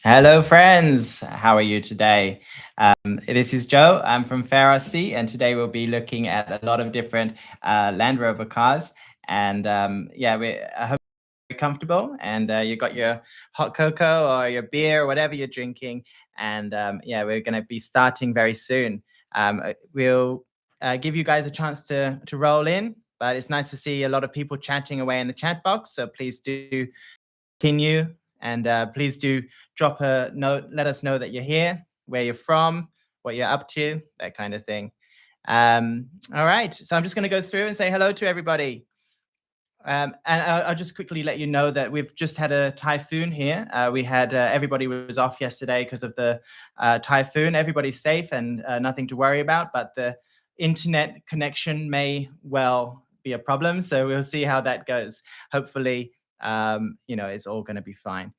Hello, friends. How are you today? This is Joe. I'm from Fair RC, and today we'll be looking at a lot of different Land Rover cars. And I hope you're comfortable and you got your hot cocoa or your beer or whatever you're drinking. And we're going to be starting very soon. We'll give you guys a chance to roll in, but it's nice to see a lot of people chatting away in the chat box. So please do continue. And please do drop a note. Let us know that you're here, where you're from, what you're up to, that kind of thing. All right. So I'm just going to go through and say hello to everybody. And I'll just quickly let you know that we've just had a typhoon here. We had everybody was off yesterday because of the typhoon. Everybody's safe and nothing to worry about, but the internet connection may well be a problem. So we'll see how that goes. Hopefully, it's all going to be fine.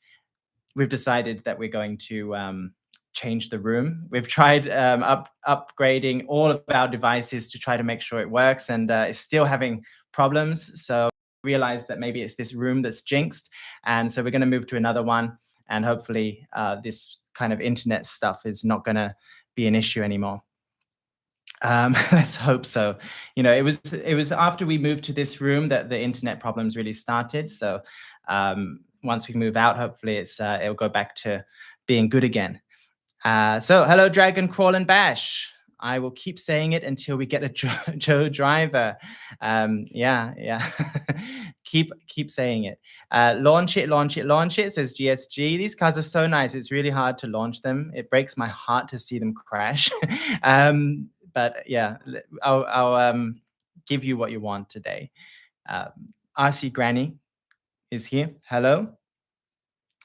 We've decided that we're going to change the room. We've tried upgrading all of our devices to try to make sure it works, and it's still having problems. So realize that maybe it's this room that's jinxed, and so we're going to move to another one, and hopefully this kind of internet stuff is not going to be an issue anymore. Let's hope so. It was after we moved to this room that the internet problems really started. So once we move out, hopefully it'll go back to being good again. So hello, Dragon Crawl and Bash. I will keep saying it until we get a Joe driver. Yeah. keep saying it. Launch it, says GSG. These cars are so nice. It's really hard to launch them. It breaks my heart to see them crash. But yeah, I'll give you what you want today. RC Granny is here. Hello,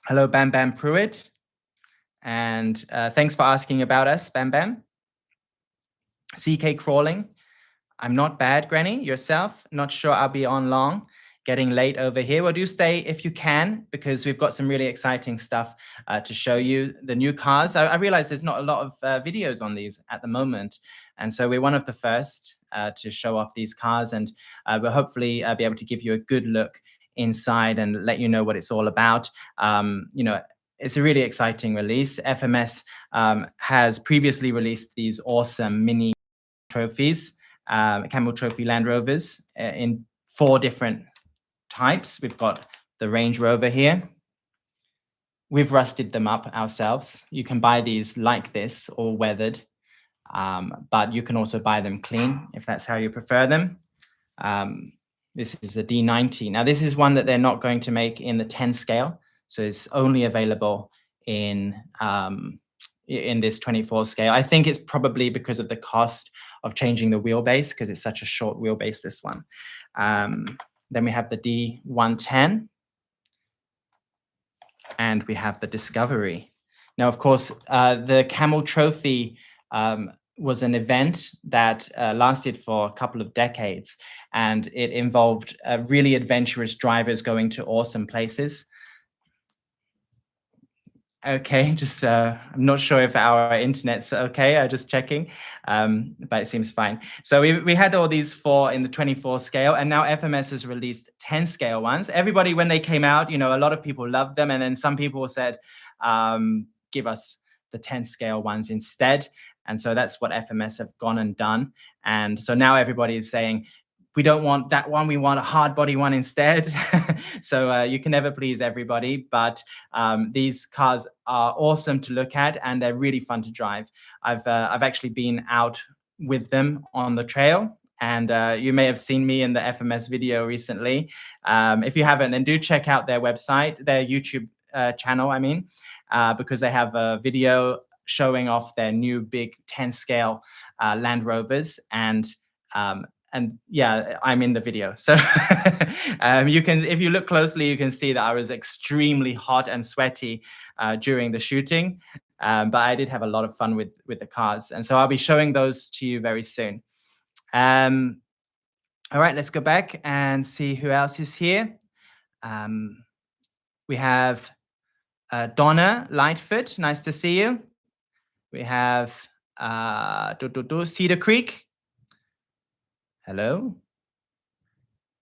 Bam Bam Pruitt. And thanks for asking about us, Bam Bam. CK Crawling. I'm not bad, Granny. Yourself? Not sure I'll be on long. Getting late over here. Well, do stay if you can, because we've got some really exciting stuff to show you. The new cars. I realize there's not a lot of videos on these at the moment. And so we're one of the first to show off these cars. And we'll hopefully be able to give you a good look inside and let you know what it's all about. It's a really exciting release. FMS has previously released these awesome mini trophies, Camel Trophy Land Rovers in 4 different types. We've got the Range Rover here. We've rusted them up ourselves. You can buy these like this, all weathered, but you can also buy them clean if that's how you prefer them. This is the D90. Now, this is one that they're not going to make in the 10 scale, so it's only available in this 24 scale. I think it's probably because of the cost of changing the wheelbase, because it's such a short wheelbase, this one. Then we have the D110, and we have the Discovery. Now, of course, the Camel Trophy was an event that lasted for a couple of decades, and it involved really adventurous drivers going to awesome places. Okay, just I'm not sure if our internet's okay. I'm just checking, but it seems fine. So we had all these 4 in the 24 scale, and now FMS has released 10 scale ones. Everybody, when they came out, a lot of people loved them, and then some people said, give us the 10 scale ones instead. And so that's what FMS have gone and done. And so now everybody is saying, we don't want that one, we want a hard body one instead. So you can never please everybody, but these cars are awesome to look at, and they're really fun to drive. I've actually been out with them on the trail, and you may have seen me in the FMS video recently. If you haven't, then do check out their website, their YouTube channel, I mean, because they have a video showing off their new big 10 scale Land Rovers, and yeah, I'm in the video. So you can, if you look closely, you can see that I was extremely hot and sweaty during the shooting. But I did have a lot of fun with the cars. And so I'll be showing those to you very soon. All right, let's go back and see who else is here. We have Donna Lightfoot. Nice to see you. We have Cedar Creek. Hello.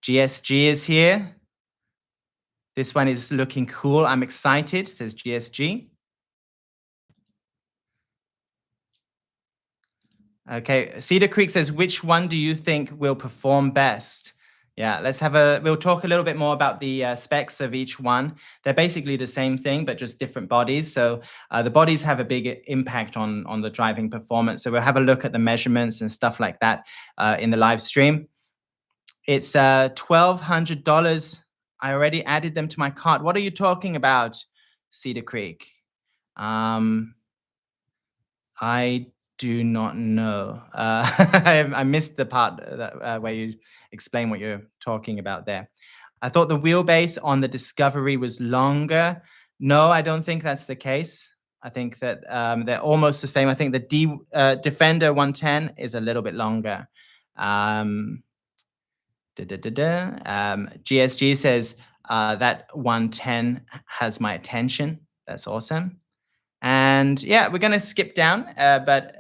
GSG is here. This one is looking cool. I'm excited, says GSG. Okay, Cedar Creek says, which one do you think will perform best? Yeah, we'll talk a little bit more about the specs of each one. They're basically the same thing, but just different bodies. So the bodies have a big impact on the driving performance. So we'll have a look at the measurements and stuff like that in the live stream. It's $1,200. I already added them to my cart. What are you talking about, Cedar Creek? I do not know. I missed the part where you explain what you're talking about there. I thought the wheelbase on the Discovery was longer. No, I don't think that's the case. I think that they're almost the same. I think the Defender 110 is a little bit longer. GSG says that 110 has my attention. That's awesome. And yeah, we're going to skip down, but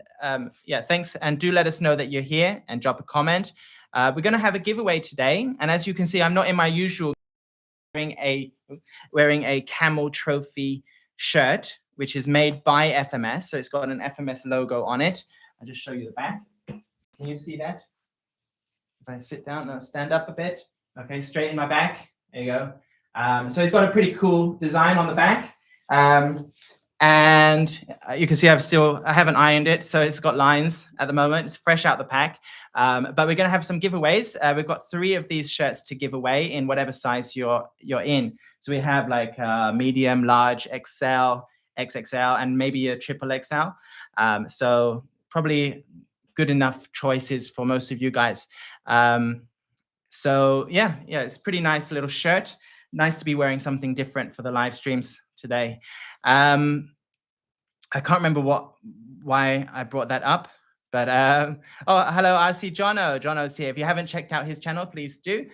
yeah, thanks. And do let us know that you're here and drop a comment. We're going to have a giveaway today. And as you can see, I'm not in my usual wearing a Camel Trophy shirt, which is made by FMS. So it's got an FMS logo on it. I'll just show you the back. Can you see that? If I sit down, I'll stand up a bit. Okay, straighten my back. There you go. So it's got a pretty cool design on the back. And you can see I haven't ironed it, so it's got lines at the moment. It's fresh out the pack. But we're going to have some giveaways. We've got 3 of these shirts to give away in whatever size you're in. So we have like medium, large, XL, XXL, and maybe a triple XL. So probably good enough choices for most of you guys. So yeah, it's a pretty nice little shirt. Nice to be wearing something different for the live streams today. I can't remember why I brought that up, but oh, hello, I see Jono. Jono's here. If you haven't checked out his channel, please do.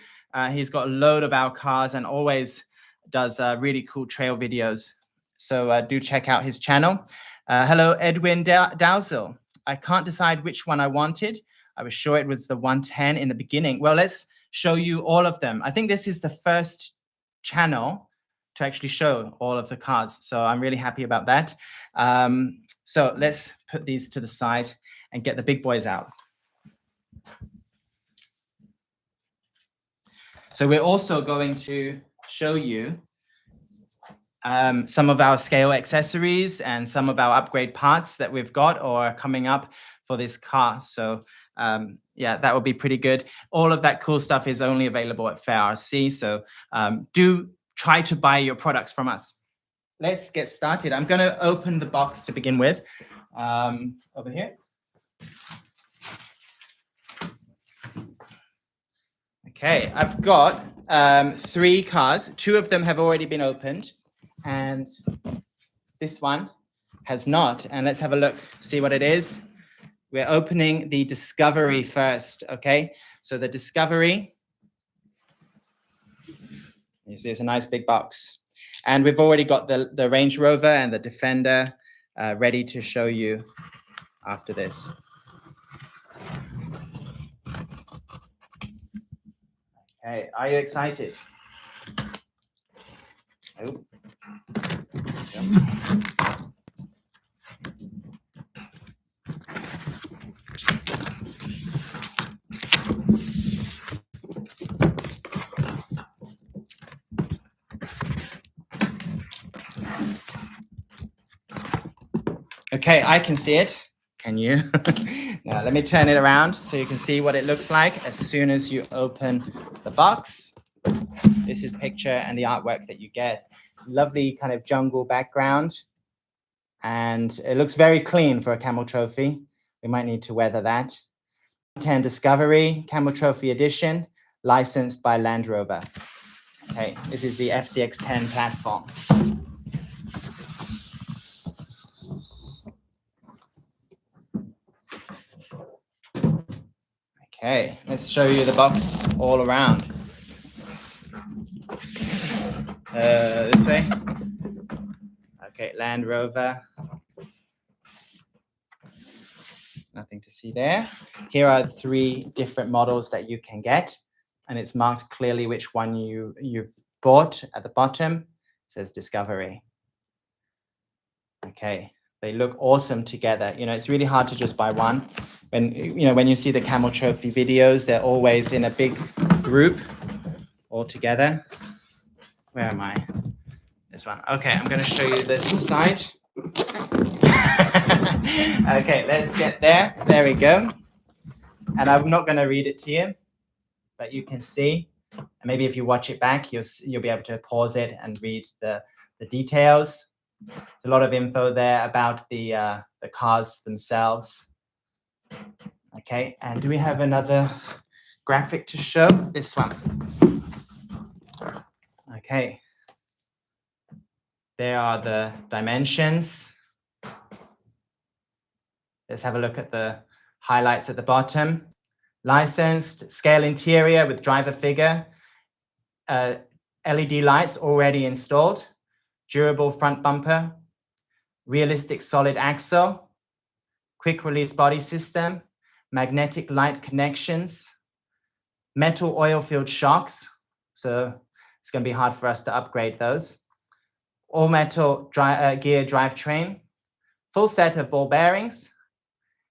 He's got a load of our cars and always does really cool trail videos. So do check out his channel. Hello, Edwin Dowsell. I can't decide which one I wanted. I was sure it was the 110 in the beginning. Well, let's show you all of them. I think this is the first channel to actually show all of the cars. So I'm really happy about that. So let's put these to the side and get the big boys out. So we're also going to show you some of our scale accessories and some of our upgrade parts that we've got or are coming up for this car. So yeah, that will be pretty good. All of that cool stuff is only available at Fair RC. So do try to buy your products from us. Let's get started. I'm going to open the box to begin with. Over here. Okay, I've got 3 cars. 2 of them have already been opened, and this one has not. And let's have a look, see what it is. We're opening the Discovery first, okay? So the Discovery, you see it's a nice big box. And we've already got the Range Rover and the Defender ready to show you after this. Okay, are you excited? Oh. Okay, I can see it. Can you? Now, let me turn it around so you can see what it looks like as soon as you open the box. This is the picture and the artwork that you get. Lovely kind of jungle background. And it looks very clean for a Camel Trophy. We might need to weather that. 10 Discovery, Camel Trophy Edition, licensed by Land Rover. Okay, this is the FCX10 platform. Okay, let's show you the box all around. This way. Okay, Land Rover. Nothing to see there. Here are 3 different models that you can get, and it's marked clearly which one you've bought. At the bottom it says Discovery. Okay, They look awesome together. You know, it's really hard to just buy one. When you see the Camel Trophy videos, they're always in a big group all together. Where am I? This one. Okay, I'm going to show you this side. Okay, let's get there. There we go. And I'm not going to read it to you, but you can see. And maybe if you watch it back, you'll be able to pause it and read the details. There's a lot of info there about the cars themselves. Okay, and do we have another graphic to show? This one. Okay. There are the dimensions. Let's have a look at the highlights at the bottom. Licensed, scale interior with driver figure, LED lights already installed, durable front bumper, realistic solid axle, quick release body system, magnetic light connections, metal oil filled shocks. So it's going to be hard for us to upgrade those. All metal gear drivetrain, full set of ball bearings,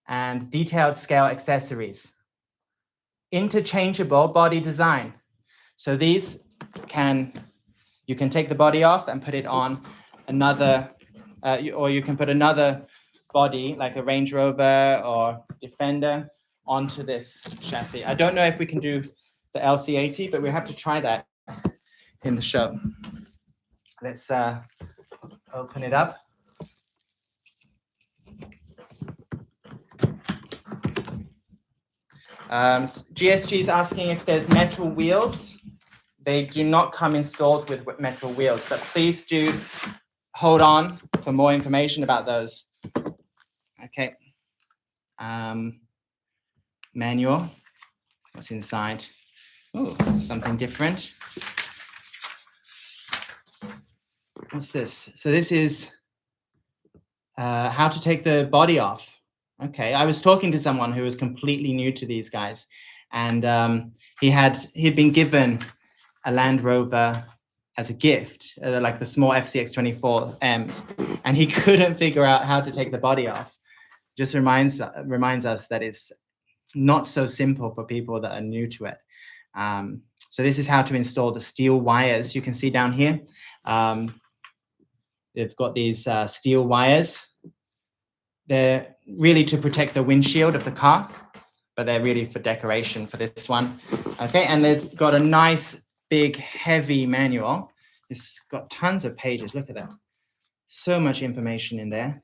and detailed scale accessories. Interchangeable body design. So these you can take the body off and put it on another, or you can put another body like a Range Rover or Defender onto this chassis. I don't know if we can do the LC80, but we have to try that in the show. Let's open it up. GSG is asking if there's metal wheels. They do not come installed with metal wheels, but please do hold on for more information about those. Okay. Manual. What's inside? Oh, something different. What's this? So this is how to take the body off. Okay, I was talking to someone who was completely new to these guys, and he'd been given a Land Rover as a gift, like the small FCX24Ms, and he couldn't figure out how to take the body off. Just reminds us that it's not so simple for people that are new to it. So this is how to install the steel wires. You can see down here, they've got these steel wires. They're really to protect the windshield of the car, but they're really for decoration for this one. Okay, and they've got a nice, big, heavy manual. It's got tons of pages. Look at that. So much information in there.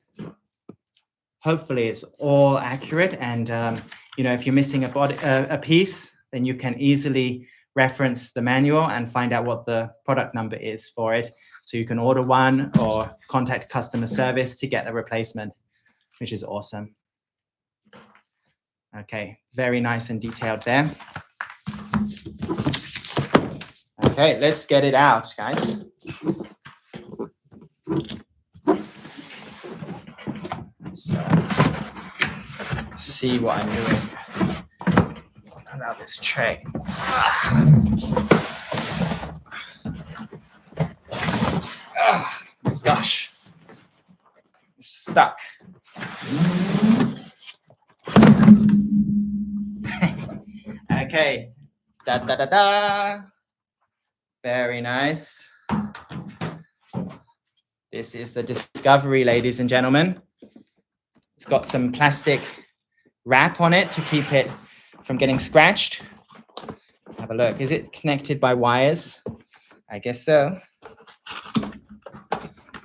Hopefully it's all accurate. And, if you're missing a piece, then you can easily reference the manual and find out what the product number is for it. So you can order one or contact customer service to get a replacement, which is awesome. Okay, very nice and detailed there. Okay, let's get it out, guys. Let's see what I'm doing about this tray. Oh, gosh. Stuck. Okay. Da da da da. Very nice. This is the Discovery, ladies and gentlemen. It's got some plastic wrap on it to keep it from getting scratched. Have a look. Is it connected by wires? I guess so.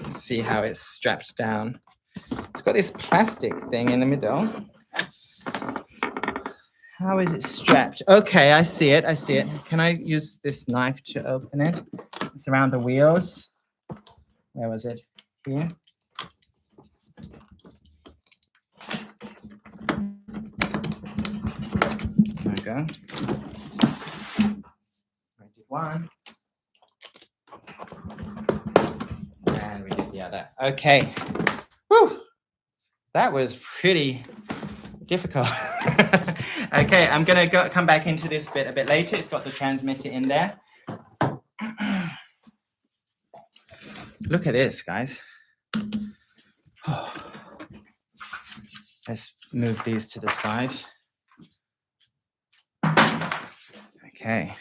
Let's see how it's strapped down. It's got this plastic thing in the middle. How is it strapped? Okay, I see it. I see it. Can I use this knife to open it? It's around the wheels. Where was it? Here. There we go. I did one. And we did the other. Okay. Whew. That was pretty difficult. Okay, I'm going to come back into this bit a bit later. It's got the transmitter in there. Look at this, guys. Oh, Let's move these to the side. Okay.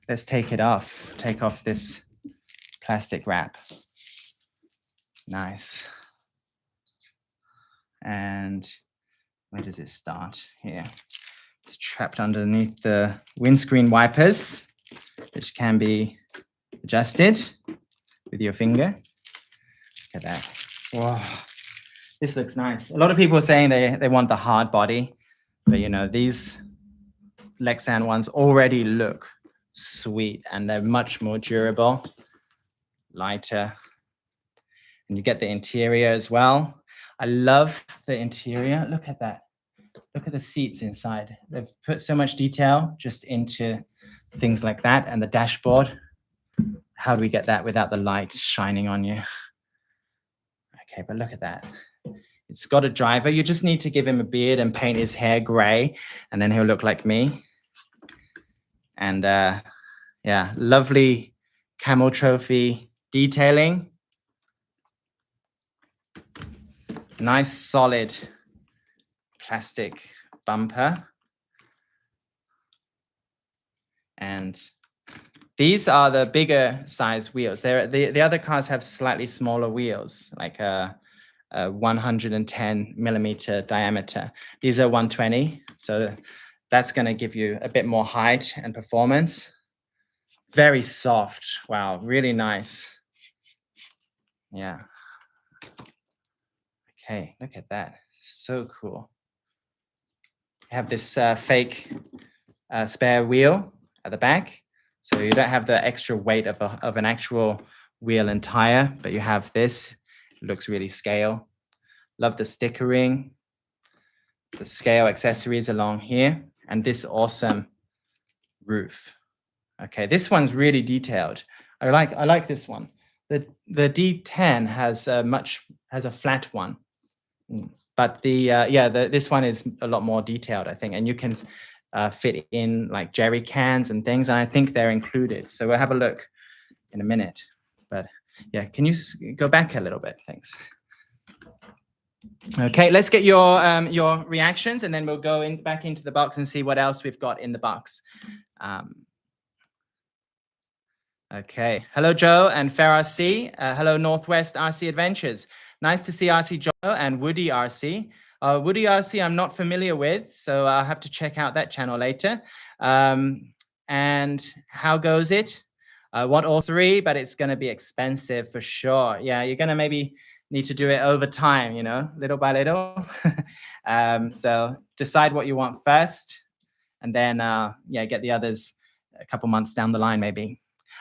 Let's take it off. Take off this plastic wrap. Nice. And where does it start? Here. It's trapped underneath the windscreen wipers, which can be adjusted with your finger. Look at that. Whoa. This looks nice. A lot of people are saying they want the hard body, but you know, these Lexan ones already look sweet and they're much more durable, lighter, and you get the interior as well. I love the interior. Look at that. Look at the seats inside. They've put so much detail just into things like that, and the dashboard. How do we get that without the light shining on you? Okay, but look at that. It's got a driver. You just need to give him a beard and paint his hair gray, and then he'll look like me. And yeah, lovely camel trophy detailing. Nice solid plastic bumper. And these are the bigger size wheels. The other cars have slightly smaller wheels, like a 110 millimeter diameter. These are 120, so that's going to give you a bit more height and performance. Very soft. Wow, really nice. Yeah. Okay, look at that. So cool. You have this fake spare wheel at the back, so you don't have the extra weight of an actual wheel and tire, but you have this. It looks really scale. Love the stickering, the scale accessories along here, and this awesome roof. Okay, this one's really detailed. I like this one. The D10 has a flat one, but this one is a lot more detailed, I think, and you can fit in like jerry cans and things, and I think they're included. So we'll have a look in a minute. But yeah, can you go back a little bit? Thanks. Okay, let's get your reactions, and then we'll go back into the box and see what else we've got in the box. Okay, hello Joe and Fair RC. Hello Northwest RC Adventures. Nice to see RC Joe and Woody RC. Woody RC I'm not familiar with, so I'll have to check out that channel later. And how goes it? I want all three, but it's going to be expensive for sure. Yeah, you're going to maybe need to do it over time, you know, little by little. So decide what you want first, and then yeah, get the others a couple months down the line maybe.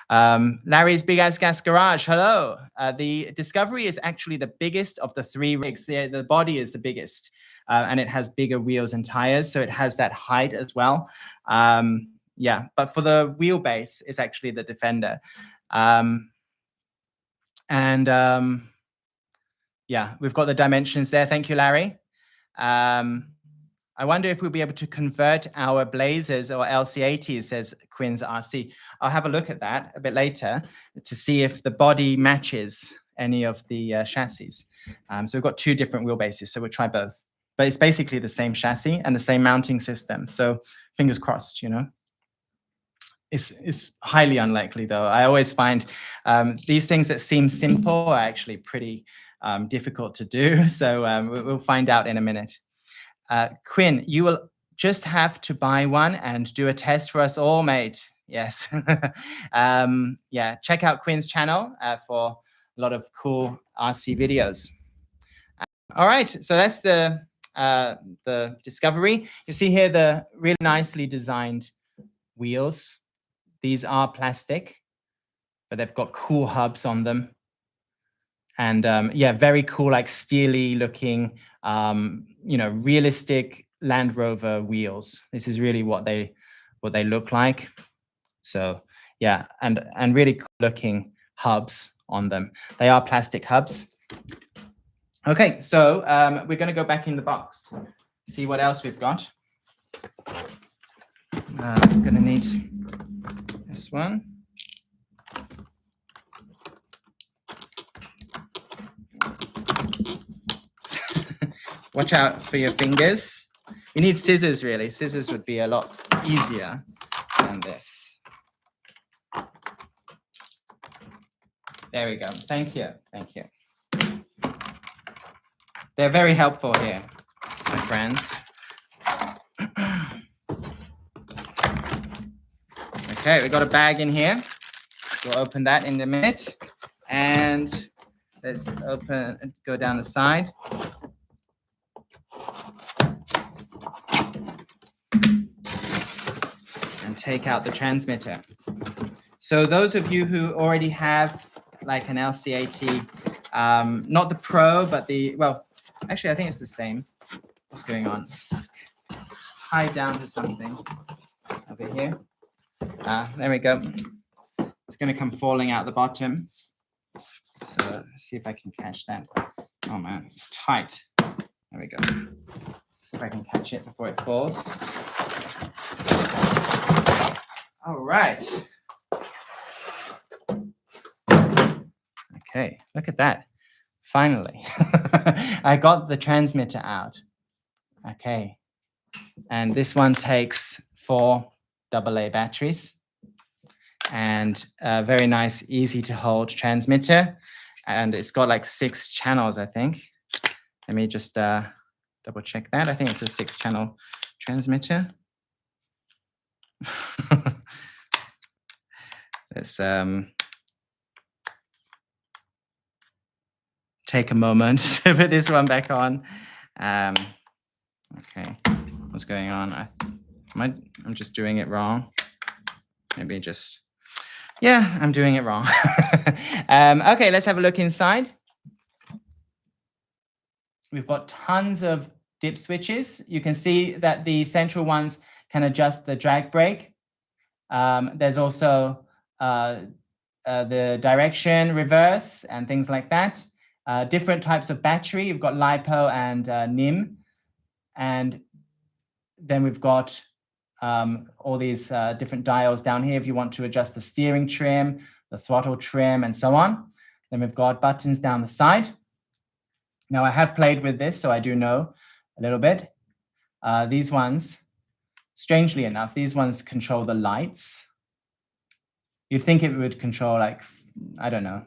Larry's Big Ass Gas Garage, hello. The Discovery is actually the biggest of the three rigs. The body is the biggest, and it has bigger wheels and tires, so it has that height as well. Yeah, but for the wheelbase, it's actually the Defender. Yeah, we've got the dimensions there. Thank you, Larry. I wonder if we'll be able to convert our Blazers or LC80s, says Quinn's RC. I'll have a look at that a bit later to see if the body matches any of the chassis. So we've got two different wheelbases, so we'll try both. But it's basically the same chassis and the same mounting system. So fingers crossed, you know. It's highly unlikely, though. I always find these things that seem simple are actually pretty difficult to do. So we'll find out in a minute. Quinn, you will just have to buy one and do a test for us all, mate. Yes. Yeah, check out Quinn's channel for a lot of cool RC videos. All right, so that's the Discovery. You see here the really nicely designed wheels. These are plastic, but they've got cool hubs on them. And yeah, very cool, like steely looking, you know, realistic Land Rover wheels. This is really what they look like. So yeah, and really cool looking hubs on them. They are plastic hubs. Okay, so we're going to go back in the box, see what else we've got. I'm going to need this one. watch out for your fingers. You need scissors, really. Scissors would be a lot easier than this. There we go. Thank you. Thank you. They're very helpful here, my friends. Okay, we got a bag in here. We'll open that in a minute. And let's go down the side. And take out the transmitter. So those of you who already have like an LCAT, not the Pro, but well, actually I think it's the same. What's going on? It's tied down to something over here. There we go. It's going to come falling out the bottom. So let's see if I can catch that. Oh man, it's tight. There we go. See if I can catch it before it falls. All right. Okay, look at that. Finally, I got the transmitter out. Okay. And this one takes 4 AA batteries and a very nice, easy to hold transmitter. And it's got like 6 channels, I think. Let me just double check that. I think it's a 6-channel transmitter. Let's take a moment to put this one back on. Okay, what's going on? I'm just doing it wrong. Maybe just, yeah, I'm doing it wrong. Okay, let's have a look inside. We've got tons of dip switches. You can see that the central ones can adjust the drag brake. There's also the direction, reverse, and things like that. Different types of battery. You've got LiPo and NIM. And then we've got all these different dials down here if you want to adjust the steering trim, the throttle trim, and so on. Then we've got buttons down the side. Now, I have played with this, so I do know a little bit. These ones, strangely enough, these ones control the lights. You'd think it would control, like, I don't know.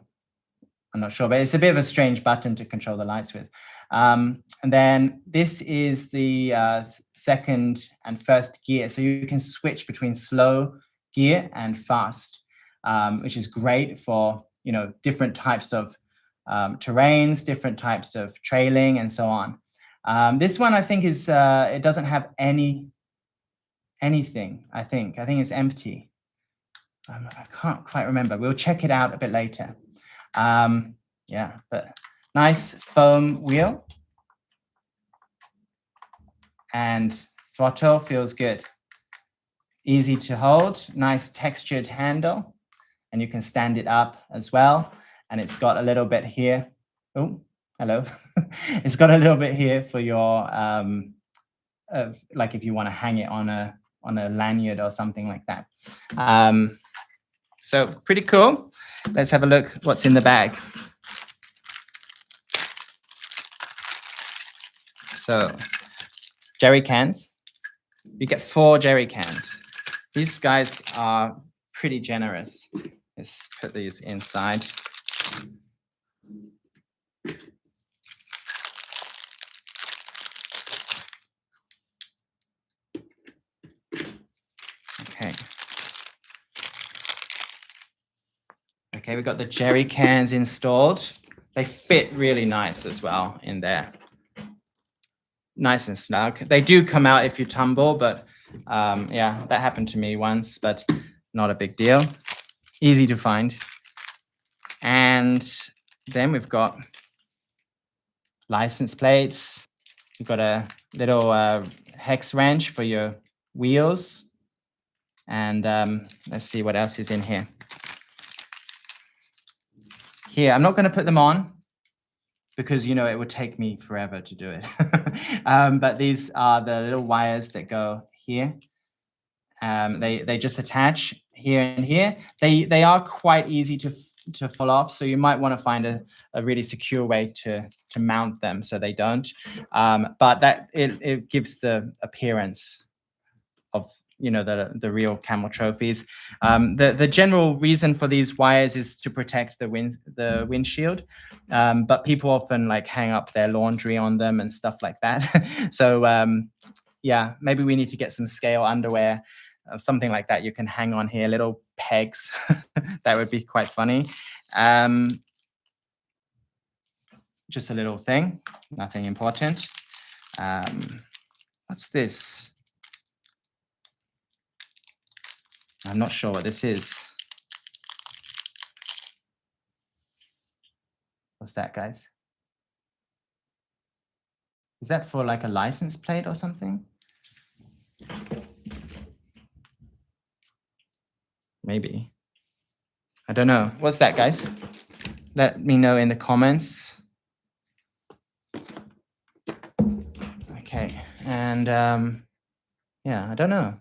I'm not sure, but it's a bit of a strange button to control the lights with. And then this is the second and first gear. So you can switch between slow gear and fast, which is great for, different types of terrains, different types of trailing, and so on. This one, I think, is it doesn't have anything. I think it's empty. I can't quite remember. We'll check it out a bit later. Yeah, but nice foam wheel. And throttle feels good. Easy to hold, nice textured handle. And you can stand it up as well. And it's got a little bit here. Oh, hello. It's got a little bit here for your, like if you want to hang it on a lanyard or something like that. So pretty cool. Let's have a look what's in the bag. So jerry cans. You get 4 jerry cans. These guys are pretty generous. Let's put these inside. Okay, we've got the jerry cans installed. They fit really nice as well in there. Nice and snug. They do come out if you tumble, but yeah, that happened to me once, but not a big deal. Easy to find. And then we've got license plates. We've got a little hex wrench for your wheels. And let's see what else is in here. Here, I'm not going to put them on because, it would take me forever to do it. But these are the little wires that go here. They just attach here and here. They are quite easy to fall off. So you might want to find a really secure way to mount them so they don't. But that it gives the appearance of the real camel trophies. The general reason for these wires is to protect the windshield, but people often like hang up their laundry on them and stuff like that. So yeah, maybe we need to get some scale underwear, something like that. You can hang on here, little pegs. That would be quite funny. Just a little thing, nothing important. What's this? I'm not sure what this is. What's that, guys? Is that for like a license plate or something? Maybe. I don't know. What's that, guys? Let me know in the comments. Okay. And yeah, I don't know.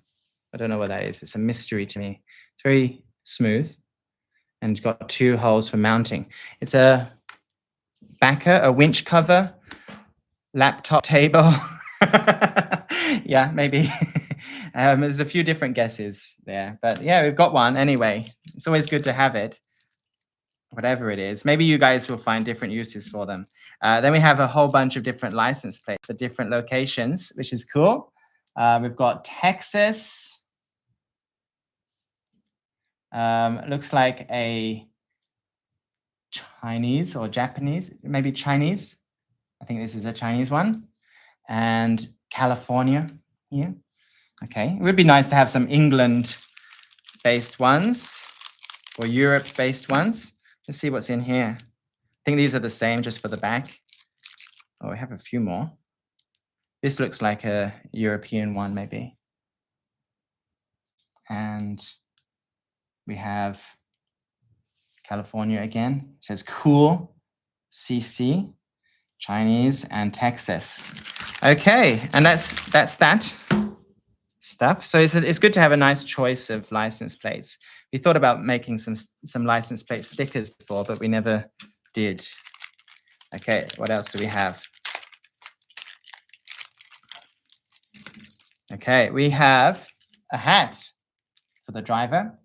I don't know what that is. It's a mystery to me. It's very smooth and got 2 holes for mounting. It's a backer, a winch cover, laptop table. Yeah, maybe. There's a few different guesses there, but yeah, we've got one anyway. It's always good to have it, whatever it is. Maybe you guys will find different uses for them. Then we have a whole bunch of different license plates for different locations, which is cool. We've got Texas. It looks like a Chinese or Japanese, maybe Chinese. I think this is a Chinese one. And California here. Okay, it would be nice to have some England-based ones or Europe-based ones. Let's see what's in here. I think these are the same, just for the back. Oh, we have a few more. This looks like a European one, maybe. And we have California again. It says cool, CC, Chinese, and Texas. Okay, and that's that stuff. So it's good to have a nice choice of license plates. We thought about making some license plate stickers before, but we never did. Okay, what else do we have? Okay, we have a hat for the driver,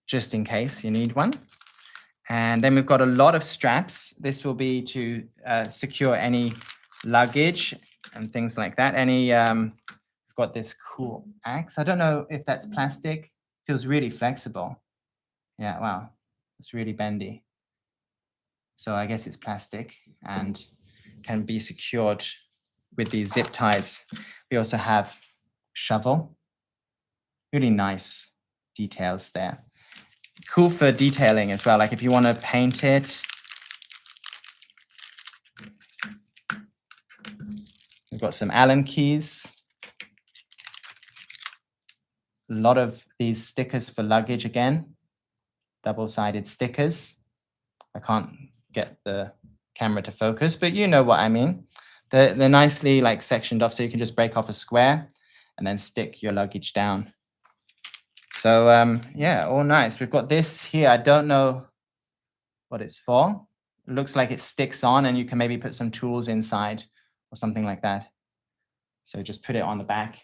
just in case you need one. And then we've got a lot of straps. This will be to secure any luggage and things like that. We've got this cool axe. I don't know if that's plastic. Feels really flexible. Yeah, wow, it's really bendy. So I guess it's plastic and can be secured with these zip ties. We also have shovel. Really nice details there. Cool for detailing as well. Like if you want to paint it. We've got some Allen keys. A lot of these stickers for luggage again. Double-sided stickers. I can't get the camera to focus, but you know what I mean. They're nicely like sectioned off, so you can just break off a square and then stick your luggage down. So yeah, all nice. We've got this here. I don't know what it's for. It looks like it sticks on and you can maybe put some tools inside or something like that. So just put it on the back.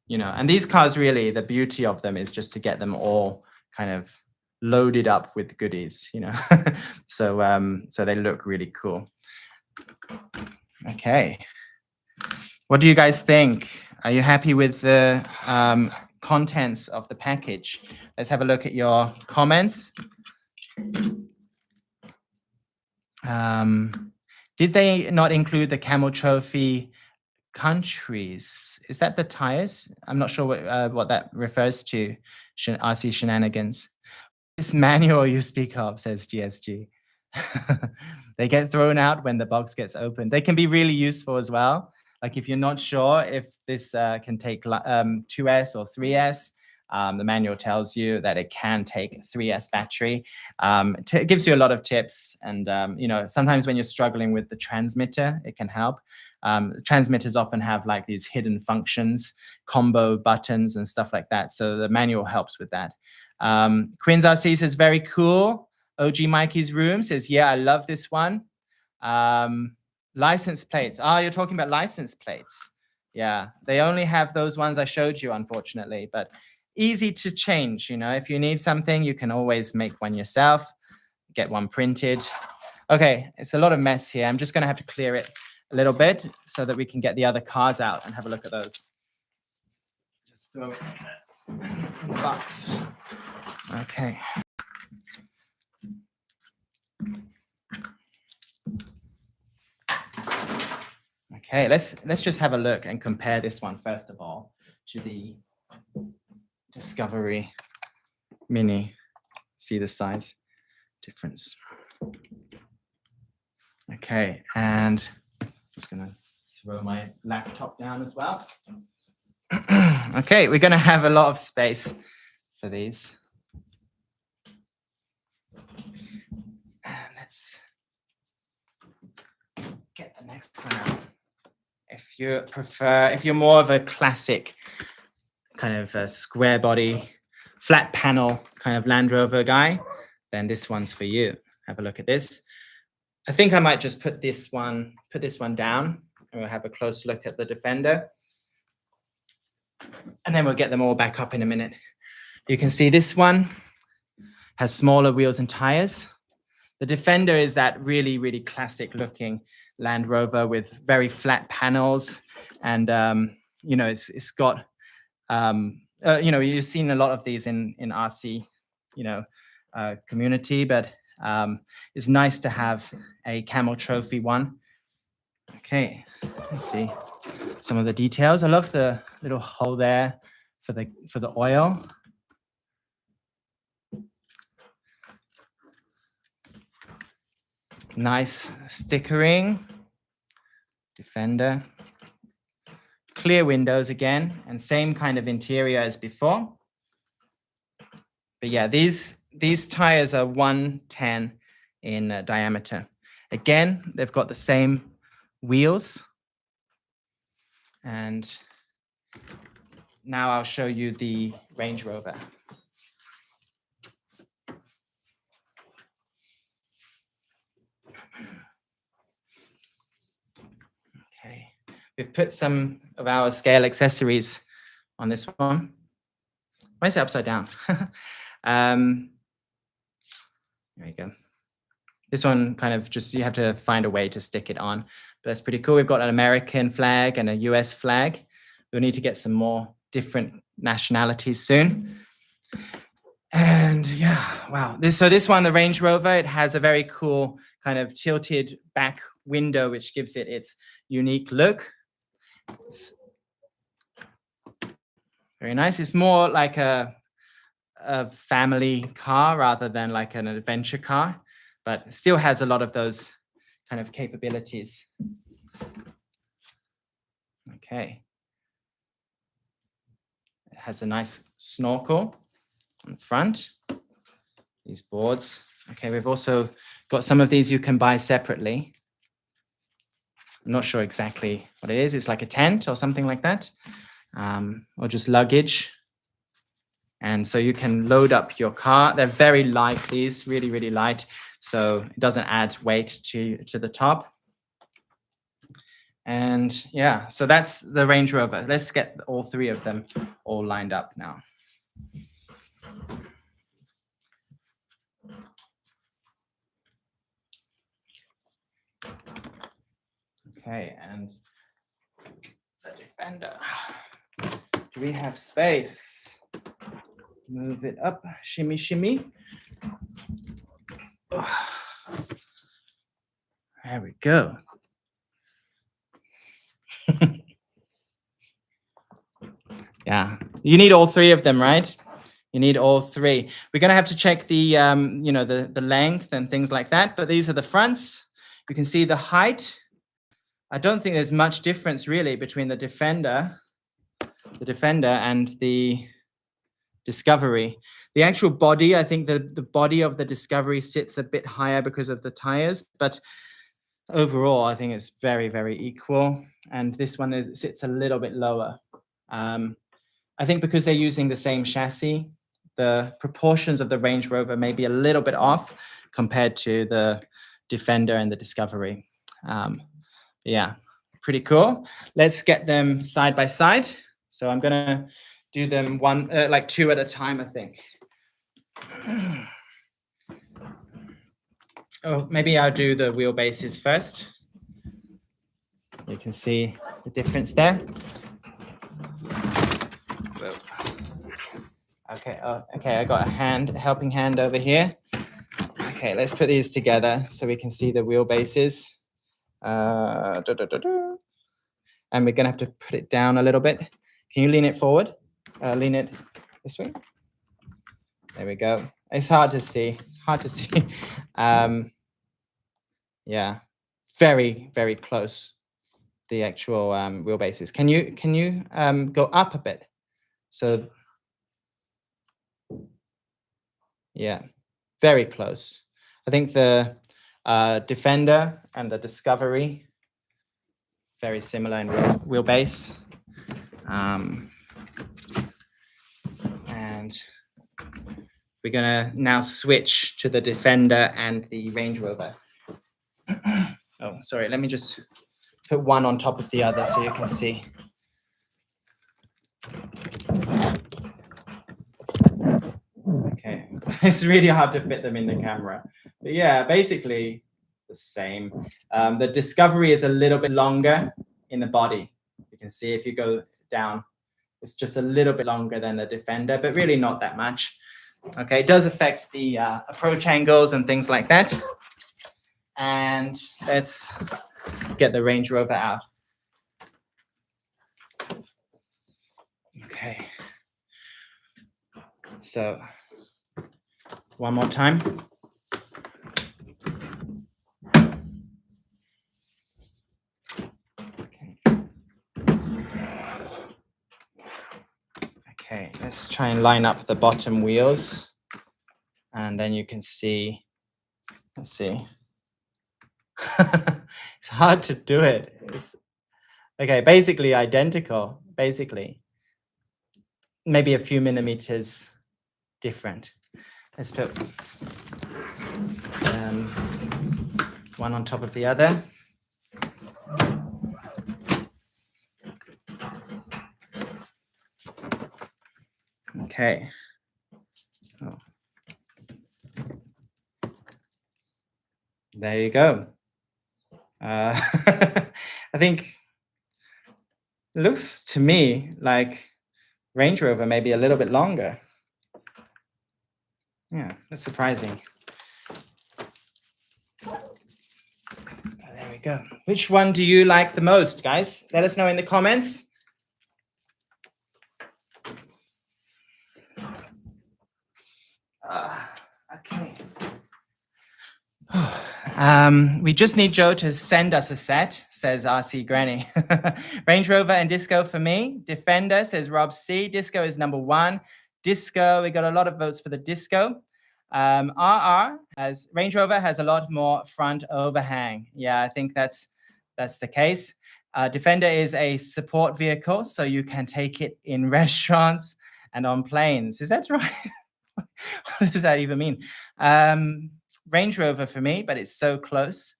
You know, and these cars really, the beauty of them is just to get them all kind of loaded up with goodies, you know. So they look really cool. Okay. What do you guys think? Are you happy with the contents of the package? Let's have a look at your comments. Did they not include the camel trophy countries? Is that the tires? I'm not sure what that refers to. RC shenanigans. This manual you speak of, says GSG. They get thrown out when the box gets opened. They can be really useful as well. Like if you're not sure if this can take 2S or 3S, the manual tells you that it can take 3S battery. It gives you a lot of tips. And, you know, sometimes when you're struggling with the transmitter, it can help. Transmitters often have like these hidden functions, combo buttons and stuff like that. So the manual helps with that. Quinn's RC says, very cool. OG Mikey's Room says, yeah, I love this one. License plates. Oh, you're talking about license plates. Yeah, they only have those ones I showed you, unfortunately, but easy to change. You know, if you need something, you can always make one yourself, get one printed. Okay, it's a lot of mess here. I'm just going to have to clear it a little bit so that we can get the other cars out and have a look at those. Just throw it in the box. Okay. Okay, let's just have a look and compare this one first of all to the Discovery Mini. See the size difference. Okay, and I'm just gonna throw my laptop down as well. Okay, we're gonna have a lot of space for these. And let's get the next one out. If you prefer, if you're more of a classic kind of a square body, flat panel kind of Land Rover guy, then this one's for you. Have a look at this. I think I might just put this one down, and we'll have a close look at the Defender. And then we'll get them all back up in a minute. You can see this one has smaller wheels and tires. The Defender is that really, really classic looking Land Rover with very flat panels. And, you know, it's got, you know, you've seen a lot of these in RC, you know, community, but it's nice to have a camel trophy one. Okay, let's see some of the details. I love the little hole there for the oil. Nice stickering. Defender. Clear windows again, and same kind of interior as before. But yeah, these tires are 110 in diameter. Again, they've got the same wheels. And now I'll show you the Range Rover. Okay, we've put some of our scale accessories on this one. Why is it upside down? There you go. This one kind of just, you have to find a way to stick it on. But that's pretty cool. We've got an American flag and a US flag. We'll need to get some more different nationalities soon. And yeah, wow. So this one, the Range Rover, it has a very cool kind of tilted back window, which gives it its unique look. It's very nice. It's more like a family car rather than like an adventure car, but still has a lot of those kind of capabilities. Okay. It has a nice snorkel on the front. These boards. Okay, we've also got some of these you can buy separately. I'm not sure exactly what it is. It's like a tent or something like that, or just luggage. And so you can load up your car. They're very light, these, really, really light. So it doesn't add weight to the top. And yeah, so that's the Range Rover. Let's get all three of them all lined up now. Okay, and the Defender. Do we have space? Move it up, shimmy, shimmy. Oh. There we go. Yeah, you need all three of them, right? You need all three. We're going to have to check the, you know, the length and things like that. But these are the fronts. You can see the height. I don't think there's much difference really between the Defender and the Discovery. The actual body, I think the body of the Discovery sits a bit higher because of the tires, but overall, I think it's very, very equal. And this one sits a little bit lower. I think because they're using the same chassis, the proportions of the Range Rover may be a little bit off compared to the Defender and the Discovery. Yeah, pretty cool. Let's get them side by side. So I'm gonna do them like two at a time, I think. Oh, maybe I'll do the wheelbases first. You can see the difference there. Okay, okay, I got a helping hand over here. Okay, let's put these together so we can see the wheelbases. And we're gonna have to put it down a little bit. Can you lean it forward? Lean it this way. There we go. It's hard to see. Yeah, very, very close. The actual wheelbases. Can you go up a bit? So yeah, very close. I think the Defender and the Discovery, very similar in wheelbase. And we're gonna now switch to the Defender and the Range Rover. Oh, sorry, let me just put one on top of the other so you can see. Okay, it's really hard to fit them in the camera. But yeah, basically the same. The Discovery is a little bit longer in the body. You can see if you go down, it's just a little bit longer than the Defender, but really not that much. Okay, it does affect the approach angles and things like that. And let's get the Range Rover out. Okay. So one more time. Okay, let's try and line up the bottom wheels. And then you can see, let's see. It's hard to do it. Okay, basically identical, basically. Maybe a few millimeters different. Let's put one on top of the other. Okay. Oh. There you go. I think it looks to me like Range Rover may be a little bit longer. Yeah, that's surprising. There we go. Which one do you like the most, guys? Let us know in the comments. Okay. We just need Joe to send us a set, says RC Granny. Range Rover and Disco for me. Defender, says Rob C. Disco is number one. Disco, we got a lot of votes for the Disco. RR, as Range Rover has a lot more front overhang. Yeah, I think that's the case. Defender is a support vehicle, so you can take it in restaurants and on planes. Is that right? What does that even mean? Range Rover for me, but it's so close.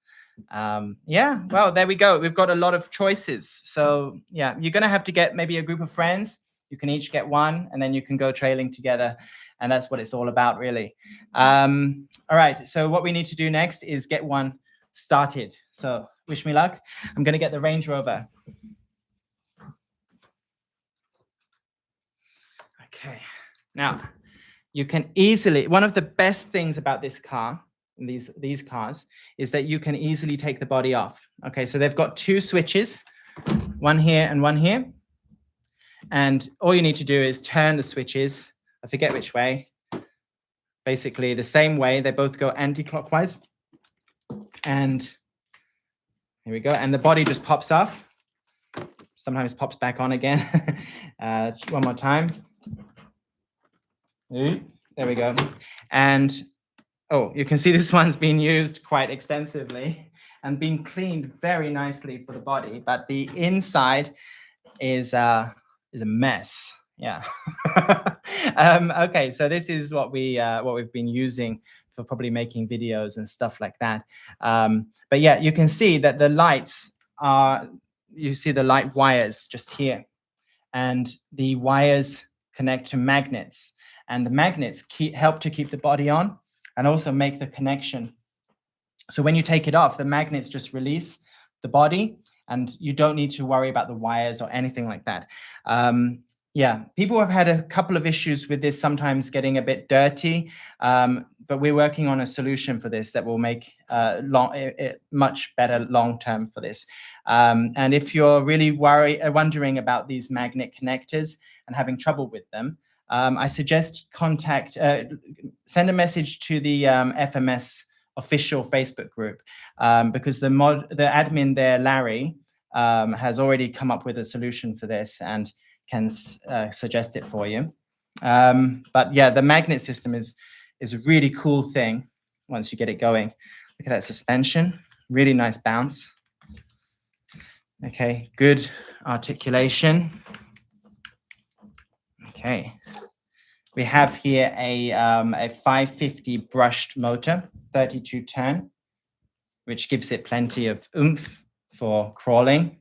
Yeah, well, there we go. We've got a lot of choices. So yeah, you're going to have to get maybe a group of friends. You can each get one, and then you can go trailing together. And that's what it's all about, really. All right, so what we need to do next is get one started. So wish me luck. I'm going to get the Range Rover. Okay, now you can easily, one of the best things about this car, these cars, is that you can easily take the body off. Okay, so they've got two switches, one here and one here. And all you need to do is turn the switches. I forget which way. Basically the same way. They both go anti-clockwise. And here we go. And the body just pops off. Sometimes pops back on again. One more time. There we go. And oh, you can see this one's been used quite extensively and been cleaned very nicely for the body, but the inside is a mess. Yeah. Okay, so this is what we've been using for probably making videos and stuff like that. But yeah, you can see that the lights are, you see the light wires just here, and the wires connect to magnets, and the magnets help to keep the body on and also make the connection. So when you take it off, the magnets just release the body, and you don't need to worry about the wires or anything like that. Yeah, people have had a couple of issues with this, sometimes getting a bit dirty, but we're working on a solution for this that will make much better long term for this. And if you're really wondering about these magnet connectors and having trouble with them, I suggest send a message to the FMS official Facebook group, because the admin there, Larry, has already come up with a solution for this and can suggest it for you. But yeah, the magnet system is a really cool thing once you get it going. Look at that suspension, really nice bounce. Okay, good articulation. Okay. We have here a 550 brushed motor, 32 turn, which gives it plenty of oomph for crawling.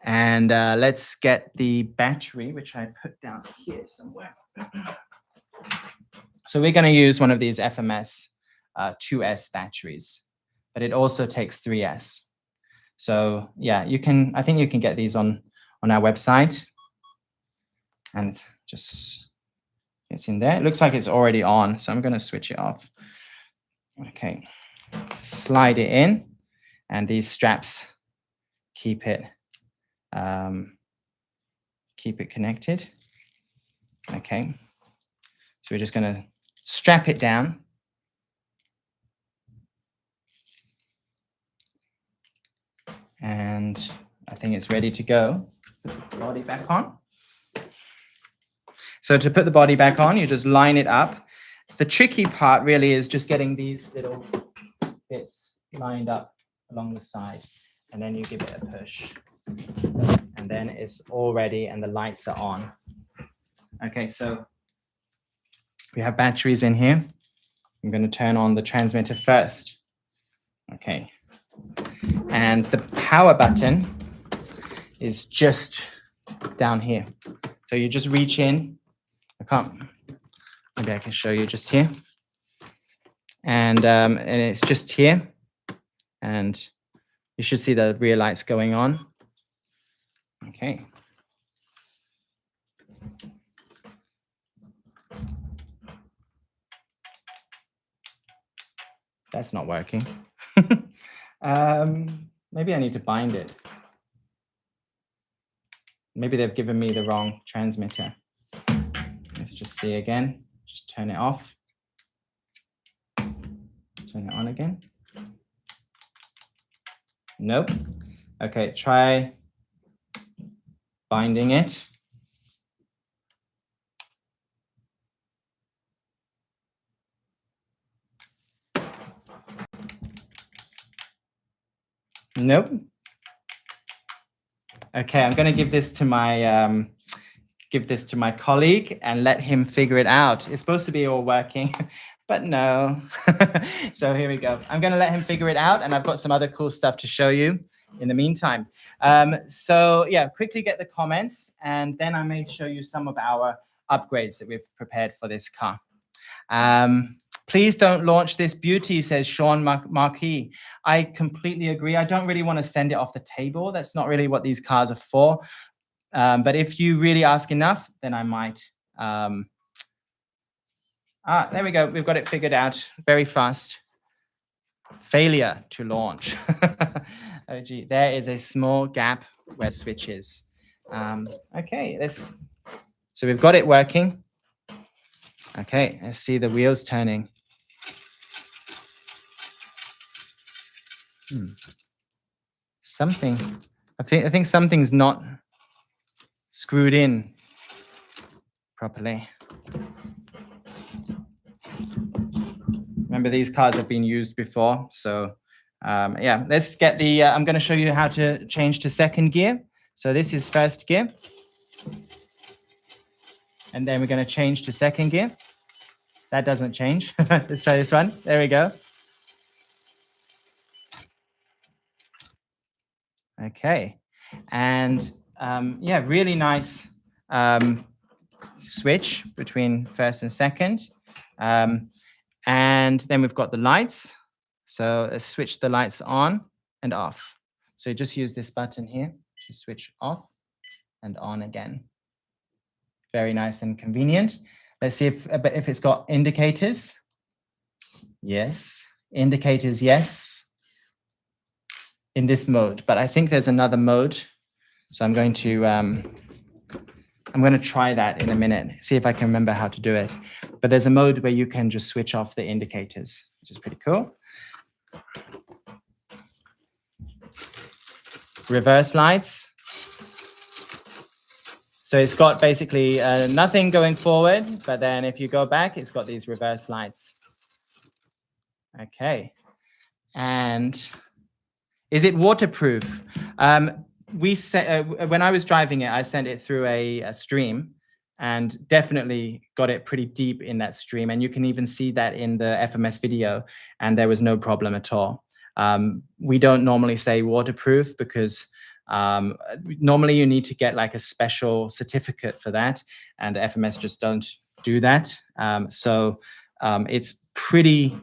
And let's get the battery, which I put down here somewhere. So we're going to use one of these FMS 2S batteries, but it also takes 3S. So yeah, I think you can get these on our website, and just it's in there. It looks like it's already on, so I'm going to switch it off. Okay, slide it in, and these straps keep it connected. Okay, so we're just going to strap it down. And I think it's ready to go. Put the body back on. So to put the body back on, you just line it up. The tricky part really is just getting these little bits lined up along the side, and then you give it a push, and then it's all ready and the lights are on. Okay, so we have batteries in here. I'm going to turn on the transmitter first. Okay, and the power button is just down here. So you just reach in. Maybe I can show you just here. And it's just here. And you should see the rear lights going on. Okay. That's not working. Maybe I need to bind it. Maybe they've given me the wrong transmitter. Let's just see again. Just turn it off. Turn it on again. Nope. Okay, try binding it. Nope. Okay, I'm going to give this to my colleague and let him figure it out. It's supposed to be all working, but no. So here we go. I'm going to let him figure it out, and I've got some other cool stuff to show you in the meantime. So yeah, quickly get the comments, and then I may show you some of our upgrades that we've prepared for this car. Please don't launch this beauty, says Sean Marquis. I completely agree. I don't really want to send it off the table. That's not really what these cars are for. But if you really ask enough, then I might. There we go. We've got it figured out very fast. Failure to launch. Oh, gee, there is a small gap where switch is. Okay, so we've got it working. Okay, let's see the wheels turning. I think something's not screwed in properly. Remember, these cars have been used before, so yeah, let's get the, I'm going to show you how to change to second gear. So this is first gear. And then we're going to change to second gear. That doesn't change. Let's try this one. There we go. Okay. And yeah, really nice switch between first and second. And then we've got the lights. So let's switch the lights on and off. So you just use this button here to switch off and on again. Very nice and convenient. Let's see if it's got indicators. Yes. Indicators, yes. In this mode, but I think there's another mode. So I'm going to try that in a minute, see if I can remember how to do it. But there's a mode where you can just switch off the indicators, which is pretty cool. Reverse lights. So it's got basically nothing going forward, but then if you go back, it's got these reverse lights. Okay. And is it waterproof? When I was driving it, I sent it through a stream and definitely got it pretty deep in that stream. And you can even see that in the FMS video, and there was no problem at all. We don't normally say waterproof because normally you need to get like a special certificate for that, and FMS just don't do that. So it's pretty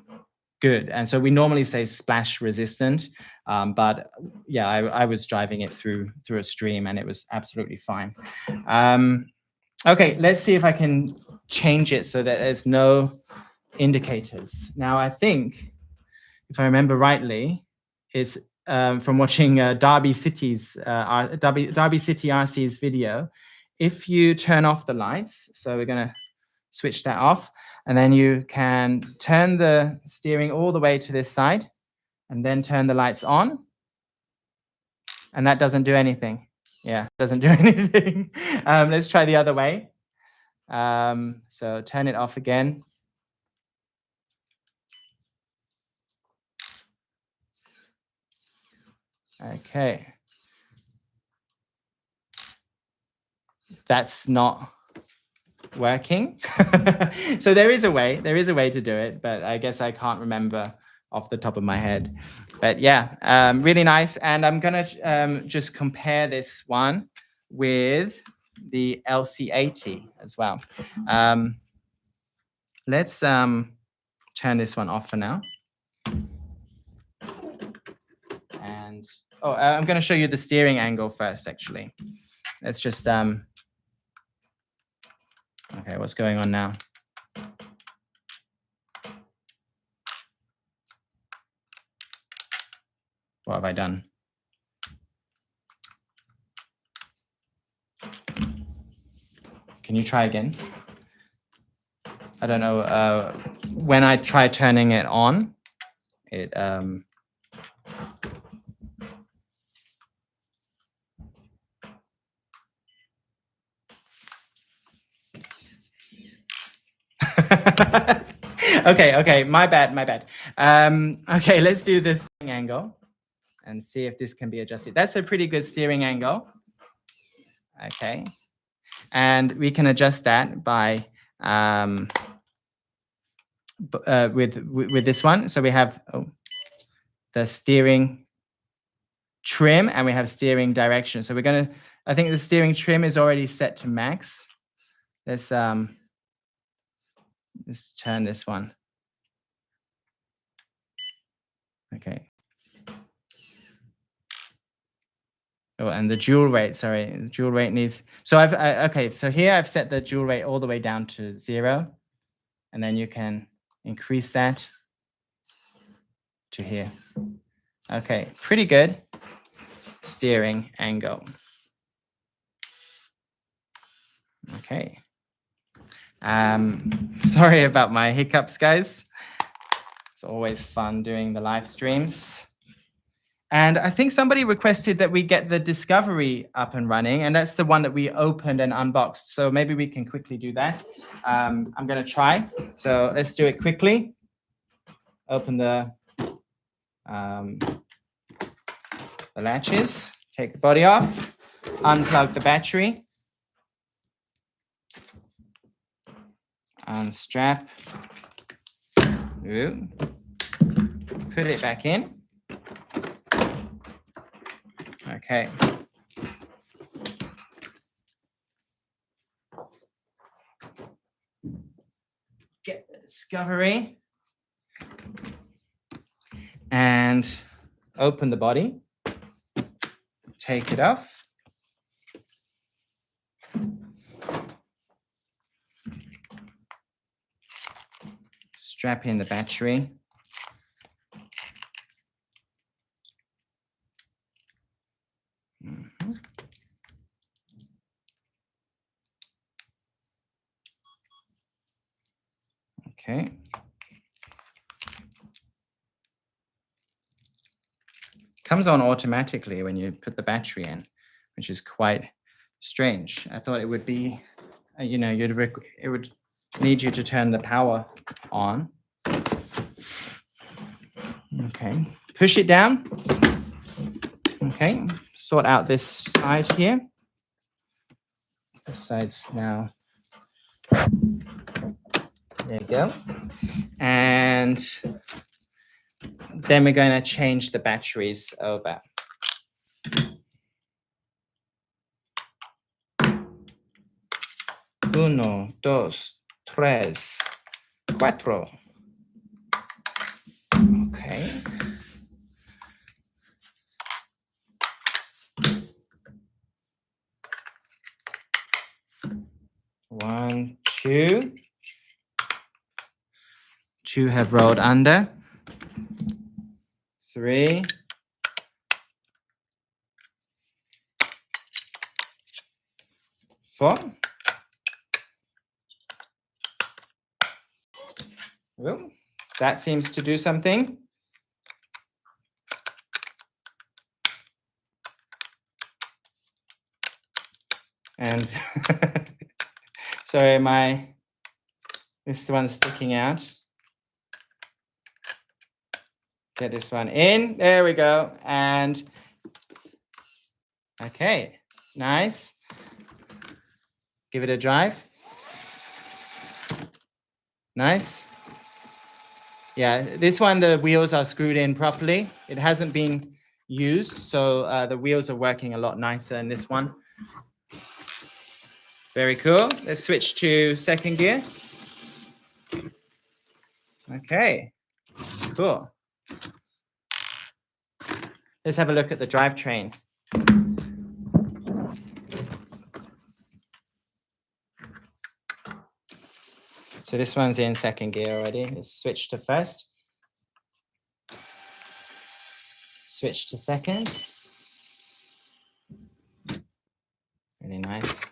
good. And so we normally say splash resistant, but yeah, I was driving it through a stream and it was absolutely fine. Okay, let's see if I can change it so that there's no indicators. Now, I think, if I remember rightly, is from watching Derby City RC's video. If you turn off the lights, so we're going to switch that off, and then you can turn the steering all the way to this side and then turn the lights on, and that doesn't do anything. Yeah, doesn't do anything. Let's try the other way. So turn it off again. Okay. That's not working. So there is a way to do it, but I guess I can't remember off the top of my head. But yeah, really nice. And I'm gonna just compare this one with the LC80 as well. Let's turn this one off for now. And I'm going to show you the steering angle first, actually. Let's just okay, what's going on now? What have I done? Can you try again? I don't know. When I try turning it on, it okay, my bad. Okay, let's do this angle and see if this can be adjusted. That's a pretty good steering angle. Okay, and we can adjust that by with this one. So we have the steering trim and we have steering direction. So we're gonna, I think the steering trim is already set to max. Let's turn this one. Okay. Oh, and the dual rate, sorry, the dual rate needs, so okay, so here I've set the dual rate all the way down to 0, and then you can increase that to here. Okay, pretty good steering angle. Okay. Sorry about my hiccups, guys. It's always fun doing the live streams. And I think somebody requested that we get the Discovery up and running, and that's the one that we opened and unboxed. So maybe we can quickly do that. I'm going to try. So let's do it quickly. Open the latches, take the body off, unplug the battery. Unstrap. Ooh. Put it back in. Okay. Get the Discovery. And open the body. Take it off. Strap in the battery. Mm-hmm. Okay. Comes on automatically when you put the battery in, which is quite strange. I thought it would be, you know, it would need you to turn the power on. Okay, push it down. Okay, sort out this side here. This side's now, there you go. And then we're going to change the batteries over. Uno, dos, tres, cuatro. Okay. One, two. Two have rolled under. 3. 4. Well, that seems to do something. And sorry, this one's sticking out. Get this one in. There we go. And okay, nice. Give it a drive. Nice. Yeah, this one, the wheels are screwed in properly. It hasn't been used, so the wheels are working a lot nicer in this one. Very cool. Let's switch to second gear. Okay, cool. Let's have a look at the drivetrain. So this one's in second gear already. Let's switch to first. Switch to second. Really nice.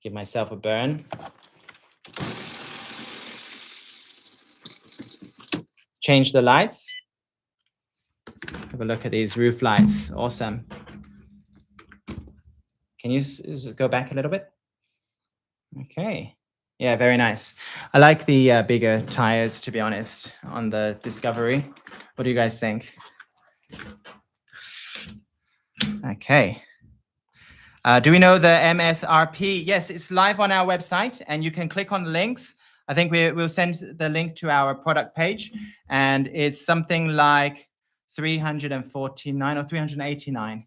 Give myself a burn. Change the lights. Have a look at these roof lights. Awesome. Can you go back a little bit? Okay. Yeah, very nice. I like the bigger tires, to be honest, on the Discovery. What do you guys think? Okay. Do we know the MSRP? Yes, it's live on our website, and you can click on the links. I think we'll send the link to our product page, and it's something like 349 or 389.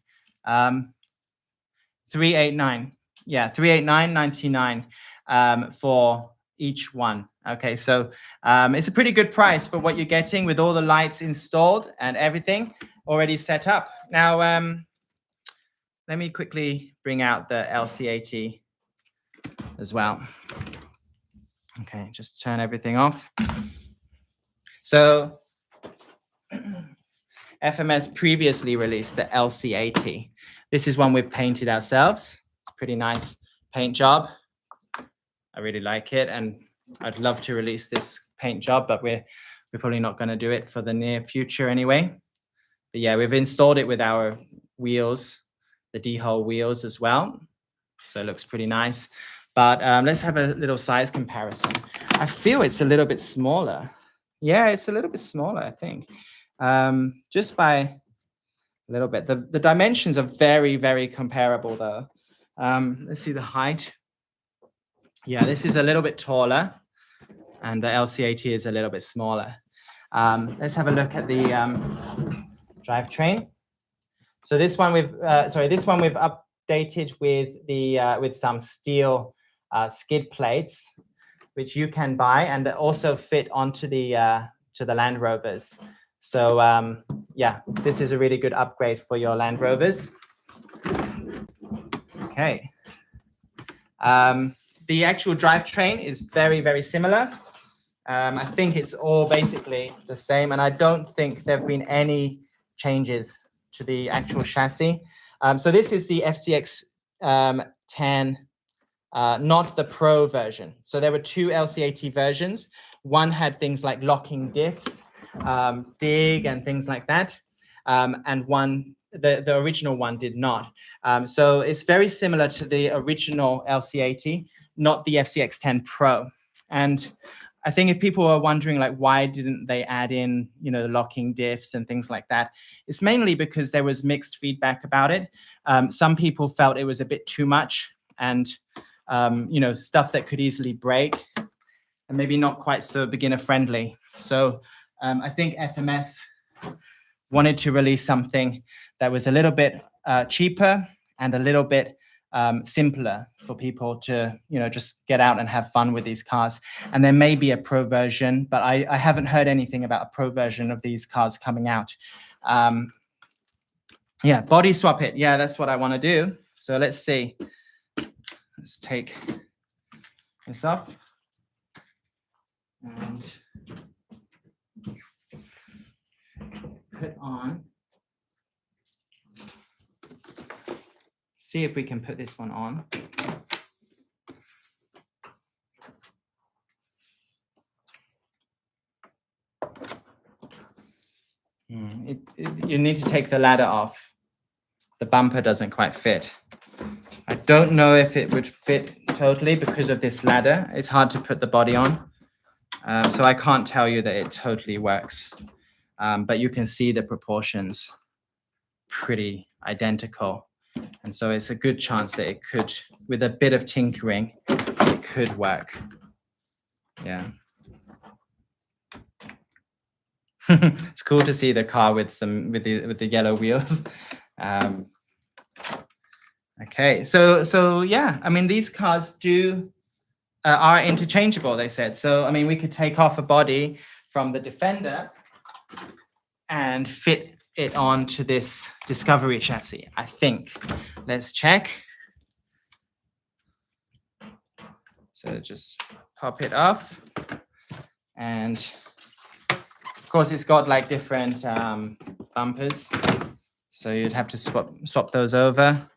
389. Yeah, 389.99 for each one. Okay, so it's a pretty good price for what you're getting with all the lights installed and everything already set up. Now, let me quickly bring out the LCAT as well. Okay, just turn everything off. So FMS previously released the LCAT. This is one we've painted ourselves. It's a pretty nice paint job. I really like it, and I'd love to release this paint job, but we're probably not going to do it for the near future anyway. But yeah, we've installed it with our wheels, the D-hole wheels as well. So it looks pretty nice. But let's have a little size comparison. I feel it's a little bit smaller. Yeah, it's a little bit smaller, I think. Just by a little bit. The dimensions are very, very comparable though. Let's see the height. Yeah, this is a little bit taller and the LCAT is a little bit smaller. Let's have a look at the drivetrain. So this one we've updated with some steel skid plates, which you can buy and also fit onto the Land Rovers. So yeah, this is a really good upgrade for your Land Rovers. Okay. The actual drivetrain is very, very similar. I think it's all basically the same, and I don't think there have been any changes to the actual chassis. So this is the FCX10, not the Pro version. So there were two LCAT versions. One had things like locking diffs, dig, and things like that, and the original one did not. So it's very similar to the original LCAT, not the FCX10 Pro. And I think if people are wondering, like, why didn't they add in, the locking diffs and things like that, it's mainly because there was mixed feedback about it. Some people felt it was a bit too much and, stuff that could easily break and maybe not quite so beginner friendly. So I think FMS wanted to release something that was a little bit cheaper and a little bit simpler for people to, just get out and have fun with these cars. And there may be a Pro version, but I haven't heard anything about a Pro version of these cars coming out. Yeah, body swap it. Yeah, that's what I want to do. So let's see. Let's take this off. And put on. See if we can put this one on. You need to take the ladder off. The bumper doesn't quite fit. I don't know if it would fit totally because of this ladder. It's hard to put the body on. So I can't tell you that it totally works. But you can see the proportions pretty identical. And so it's a good chance that it could, with a bit of tinkering, it could work. Yeah. It's cool to see the car with the yellow wheels. Okay, so yeah, I mean, these cars are interchangeable, they said. So I mean, we could take off a body from the Defender and fit it onto this Discovery chassis, I think. Let's check. So just pop it off, and of course it's got like different bumpers, so you'd have to swap those over.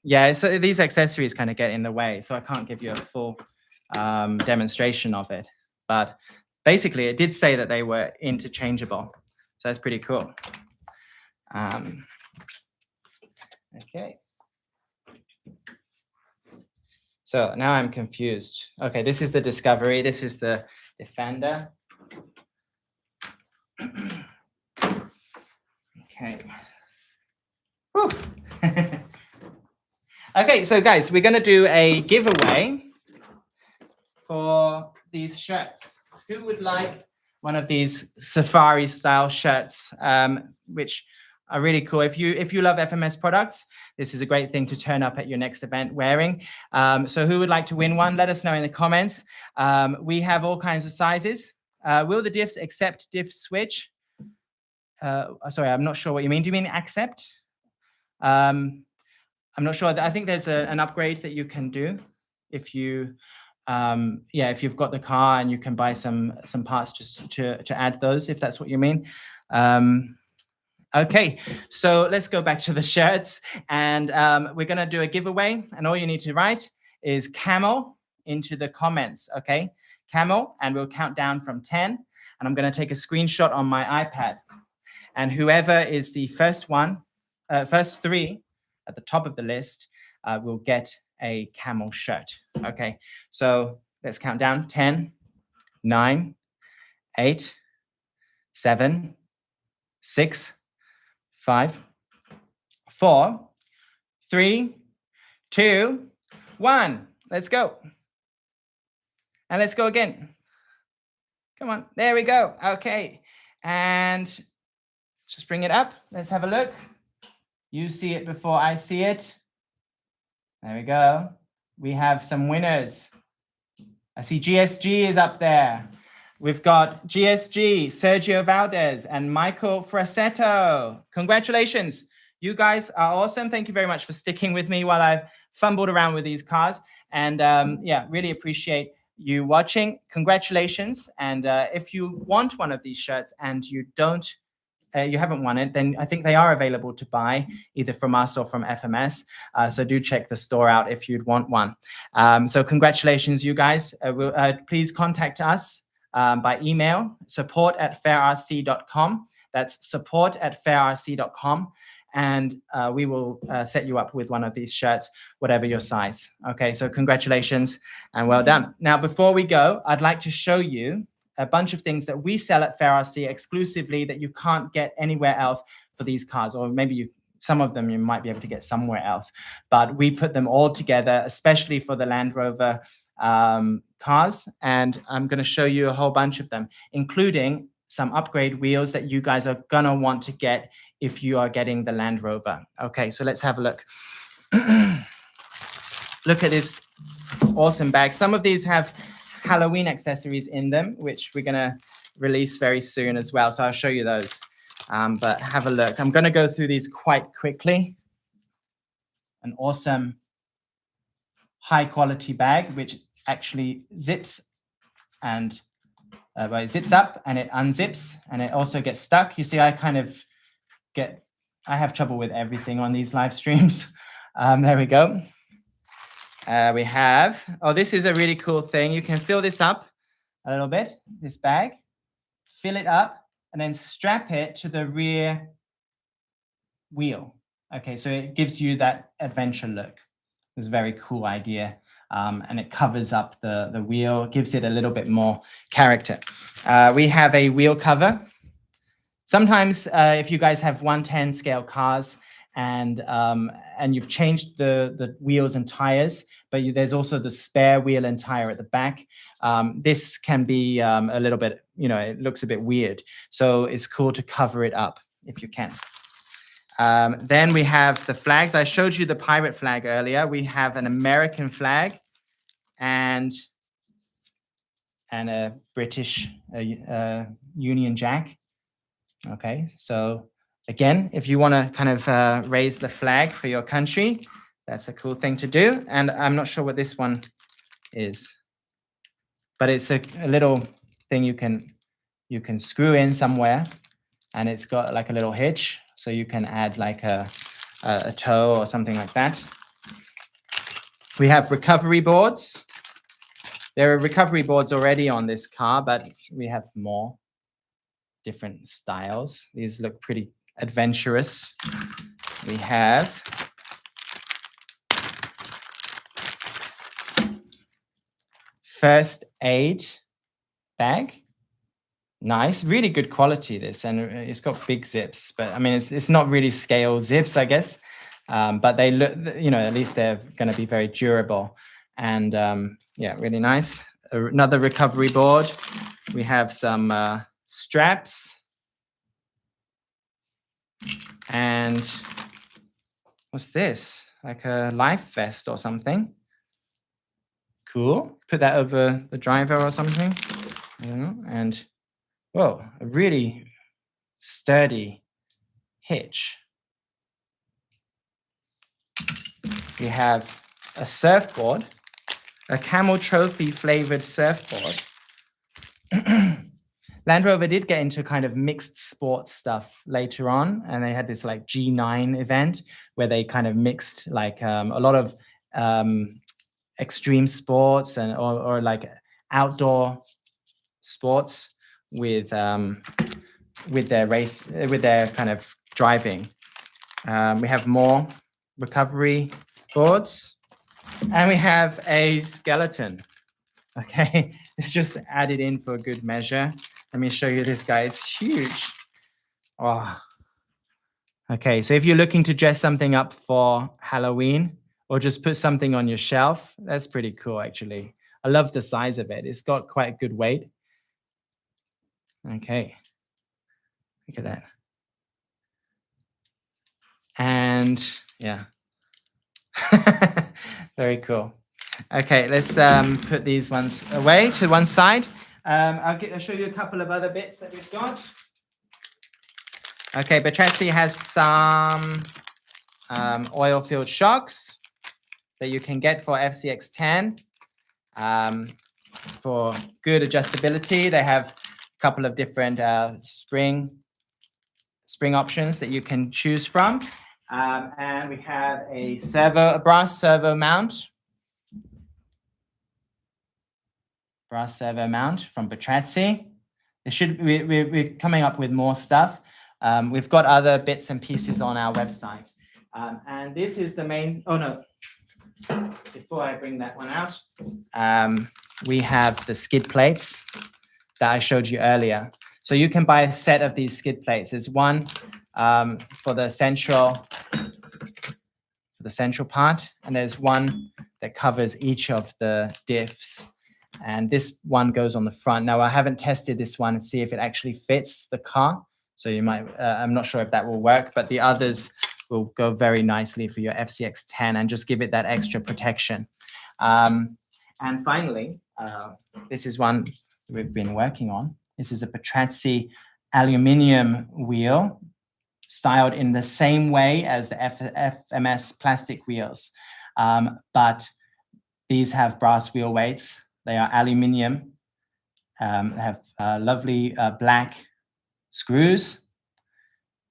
Yeah, so these accessories kind of get in the way, so I can't give you a full demonstration of it. But basically, it did say that they were interchangeable, so that's pretty cool. Okay. So now I'm confused. Okay, this is the Discovery. This is the Defender. Okay. Okay, so guys, we're going to do a giveaway for these shirts. Who would like one of these safari style shirts, which are really cool? If you love FMS products, this is a great thing to turn up at your next event wearing. So who would like to win one? Let us know in the comments. We have all kinds of sizes. Will the diffs accept diff switch? Sorry, I'm not sure what you mean. Do you mean accept? I'm not sure. I think there's an upgrade that you can do if you, if you've got the car and you can buy some parts just to add those, if that's what you mean. Okay, so let's go back to the shirts, and we're going to do a giveaway, and all you need to write is camel into the comments, okay? Camel, and we'll count down from 10, and I'm going to take a screenshot on my iPad, and whoever is the first three at the top of the list will get a camel shirt, okay? So let's count down. 10, 9, 8, 7, 6, 5, 4, 3, 2, 1. Let's go. And let's go again. Come on. There we go. Okay. And just bring it up. Let's have a look. You see it before I see it. There we go. We have some winners. I see GSG is up there. We've got GSG, Sergio Valdez, and Michael Frassetto. Congratulations. You guys are awesome. Thank you very much for sticking with me while I've fumbled around with these cars. And yeah, really appreciate you watching. Congratulations. And if you want one of these shirts and you haven't won it, then I think they are available to buy either from us or from FMS. So do check the store out if you'd want one. So congratulations, you guys. Please contact us by email, support@fairrc.com. That's support@fairrc.com. And we will set you up with one of these shirts, whatever your size. Okay, so congratulations and well done. Now, before we go, I'd like to show you a bunch of things that we sell at FairRC exclusively that you can't get anywhere else for these cars, or maybe some of them you might be able to get somewhere else. But we put them all together, especially for the Land Rover cars. And I'm going to show you a whole bunch of them, including some upgrade wheels that you guys are going to want to get if you are getting the Land Rover. Okay, so let's have a look. Look at this awesome bag. Some of these have Halloween accessories in them, which we're going to release very soon as well. So I'll show you those. But have a look. I'm going to go through these quite quickly. An awesome high quality bag, which actually zips and well, it zips up and it unzips and it also gets stuck. You see, I have trouble with everything on these live streams. There we go. We have, this is a really cool thing. You can fill this up a little bit, this bag, fill it up, and then strap it to the rear wheel. Okay, so it gives you that adventure look. It's a very cool idea. And it covers up the wheel, gives it a little bit more character. We have a wheel cover. Sometimes if you guys have 110 scale cars and you've changed the wheels and tires, but there's also the spare wheel and tire at the back. This can be a little bit, it looks a bit weird. So it's cool to cover it up if you can. Then we have the flags. I showed you the pirate flag earlier. We have an American flag and a British Union Jack. Okay, so again, if you want to kind of raise the flag for your country, that's a cool thing to do. And I'm not sure what this one is, but it's a little thing you can screw in somewhere, and it's got like a little hitch, so you can add like a toe or something like that. We have recovery boards. There are recovery boards already on this car, but we have more different styles. These look pretty adventurous. We have first aid bag. Nice, really good quality this, and it's got big zips, but I mean it's not really scale zips, I guess, but they look, at least they're going to be very durable, and yeah, really nice. Another recovery board. We have some straps, and what's this? Like a life vest or something. Cool. Put that over the driver or something. I don't know. And whoa, a really sturdy hitch. We have a surfboard, a Camel Trophy flavored surfboard. Land Rover did get into kind of mixed sports stuff later on, and they had this like G9 event where they kind of mixed like a lot of extreme sports and or like outdoor sports with their kind of driving. We have more recovery boards, and we have a skeleton. Okay, it's just added in for good measure. Let me show you. This guy is huge. Oh, Okay, so if you're looking to dress something up for Halloween or just put something on your shelf, that's pretty cool, actually. I love the size of it. It's got quite good weight. Okay, look at that. And yeah, very cool. Okay, let's put these ones away to one side. I'll show you a couple of other bits that we've got. Okay, Bertrezzi has some oil-filled shocks that you can get for FCX10 for good adjustability. They have a couple of different spring options that you can choose from. And we have a brass servo mount. Brass servo mount from Bertrezzi. We're coming up with more stuff. We've got other bits and pieces on our website. And this is the main, oh no, before I bring that one out, we have the skid plates that I showed you earlier. So you can buy a set of these skid plates. There's one for the central part, and there's one that covers each of the diffs. And this one goes on the front. Now, I haven't tested this one and see if it actually fits the car. So you might, I'm not sure if that will work, but the others will go very nicely for your FCX10 and just give it that extra protection. And finally, this is one we've been working on. This is a Bertrezzi aluminium wheel styled in the same way as the FMS plastic wheels. But these have brass wheel weights. They are aluminium, have lovely black screws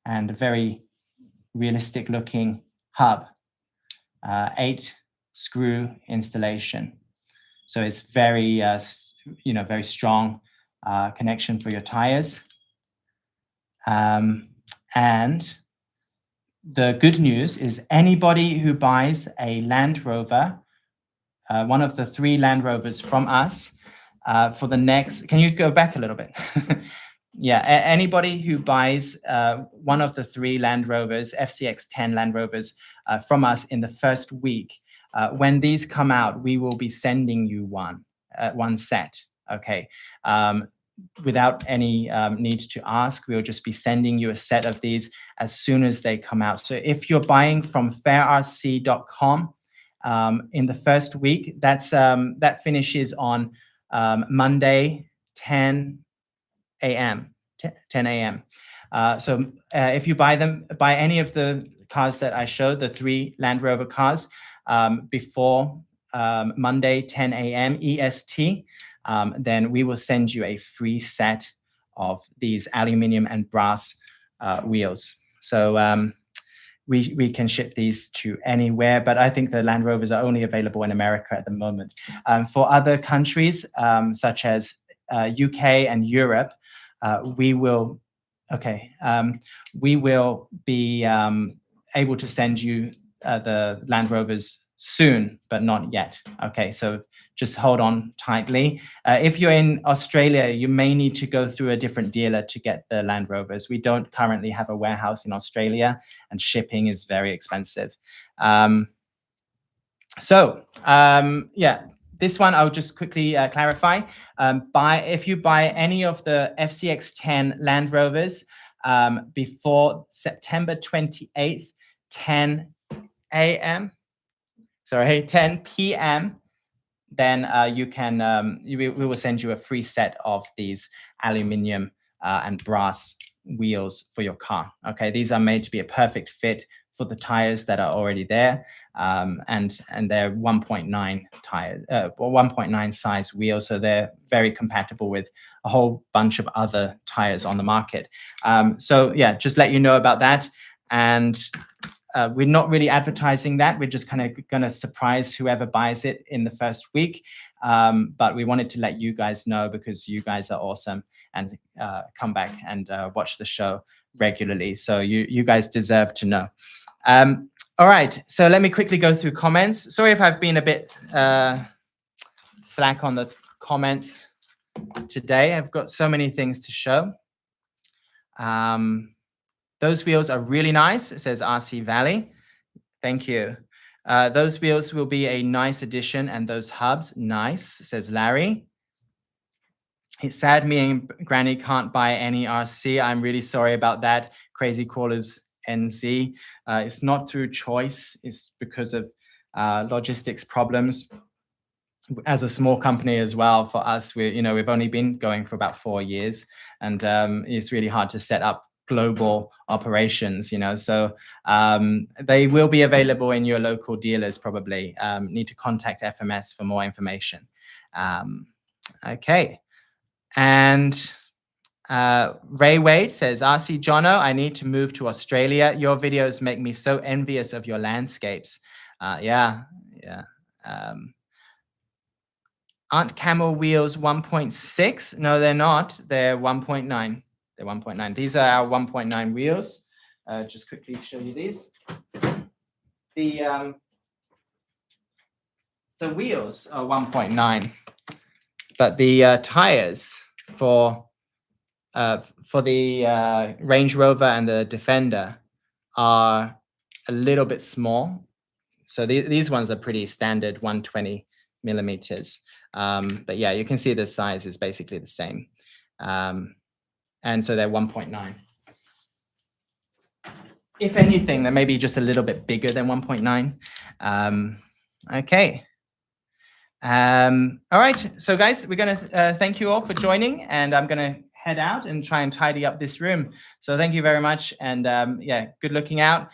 and a very realistic looking hub, 8-screw installation. So it's very, very strong connection for your tires. And the good news is anybody who buys a Land Rover, one of the 3 Land Rovers from us, for the next, can you go back a little bit? Yeah, anybody who buys one of the 3 Land Rovers, FCX10 Land Rovers from us in the first week, when these come out, we will be sending you one set, okay? Without any need to ask, we'll just be sending you a set of these as soon as they come out. So if you're buying from fairrc.com in the first week, that finishes on Monday, 10 a.m. So if you buy any of the cars that I showed, the 3 Land Rover cars, before Monday, 10 a.m. EST, then we will send you a free set of these aluminium and brass wheels. So we can ship these to anywhere, but I think the Land Rovers are only available in America at the moment. For other countries, such as UK and Europe, we will be able to send you the Land Rovers soon, but not yet. Okay, so just hold on tightly. If you're in Australia, you may need to go through a different dealer to get the Land Rovers. We don't currently have a warehouse in Australia, and shipping is very expensive. Yeah, this one I'll just quickly clarify. If you buy any of the FCX10 Land Rovers before September 28th, 10 p.m., then we will send you a free set of these aluminium and brass wheels for your car. Okay, these are made to be a perfect fit for the tires that are already there, and they're 1.9 tires, 1.9 size wheels, so they're very compatible with a whole bunch of other tires on the market. So yeah, just let you know about that. And we're not really advertising that. We're just kind of going to surprise whoever buys it in the first week. But we wanted to let you guys know because you guys are awesome and come back and watch the show regularly. So you guys deserve to know. All right, so let me quickly go through comments. Sorry if I've been a bit slack on the comments today. I've got so many things to show. The Those wheels are really nice, says RC Valley. Thank you. Those wheels will be a nice addition, and those hubs, nice, says Larry. It's sad me and Granny can't buy any RC. I'm really sorry about that. Crazy Crawlers NZ. It's not through choice. It's because of logistics problems. As a small company as well, for us, we've only been going for about 4 years, and it's really hard to set up global operations. So they will be available in your local dealers. Probably need to contact FMS for more information. Okay. And Ray Wade says, RC Jono, I need to move to Australia. Your videos make me so envious of your landscapes. Yeah. Aren't camel wheels 1.6? No, they're not. They're 1.9. They're 1.9. These are our 1.9 wheels. Just quickly show you these. The wheels are 1.9, but the tires for the Range Rover and the Defender are a little bit small. So these ones are pretty standard, 120 millimeters. But yeah, you can see the size is basically the same. And so they're 1.9. If anything, they're maybe just a little bit bigger than 1.9. Okay. All right. So guys, we're going to thank you all for joining, and I'm going to head out and try and tidy up this room. So thank you very much. And yeah, good looking out.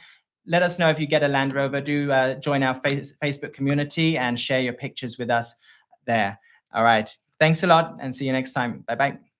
Let us know if you get a Land Rover. Do join our Facebook community and share your pictures with us there. All right. Thanks a lot, and see you next time. Bye-bye.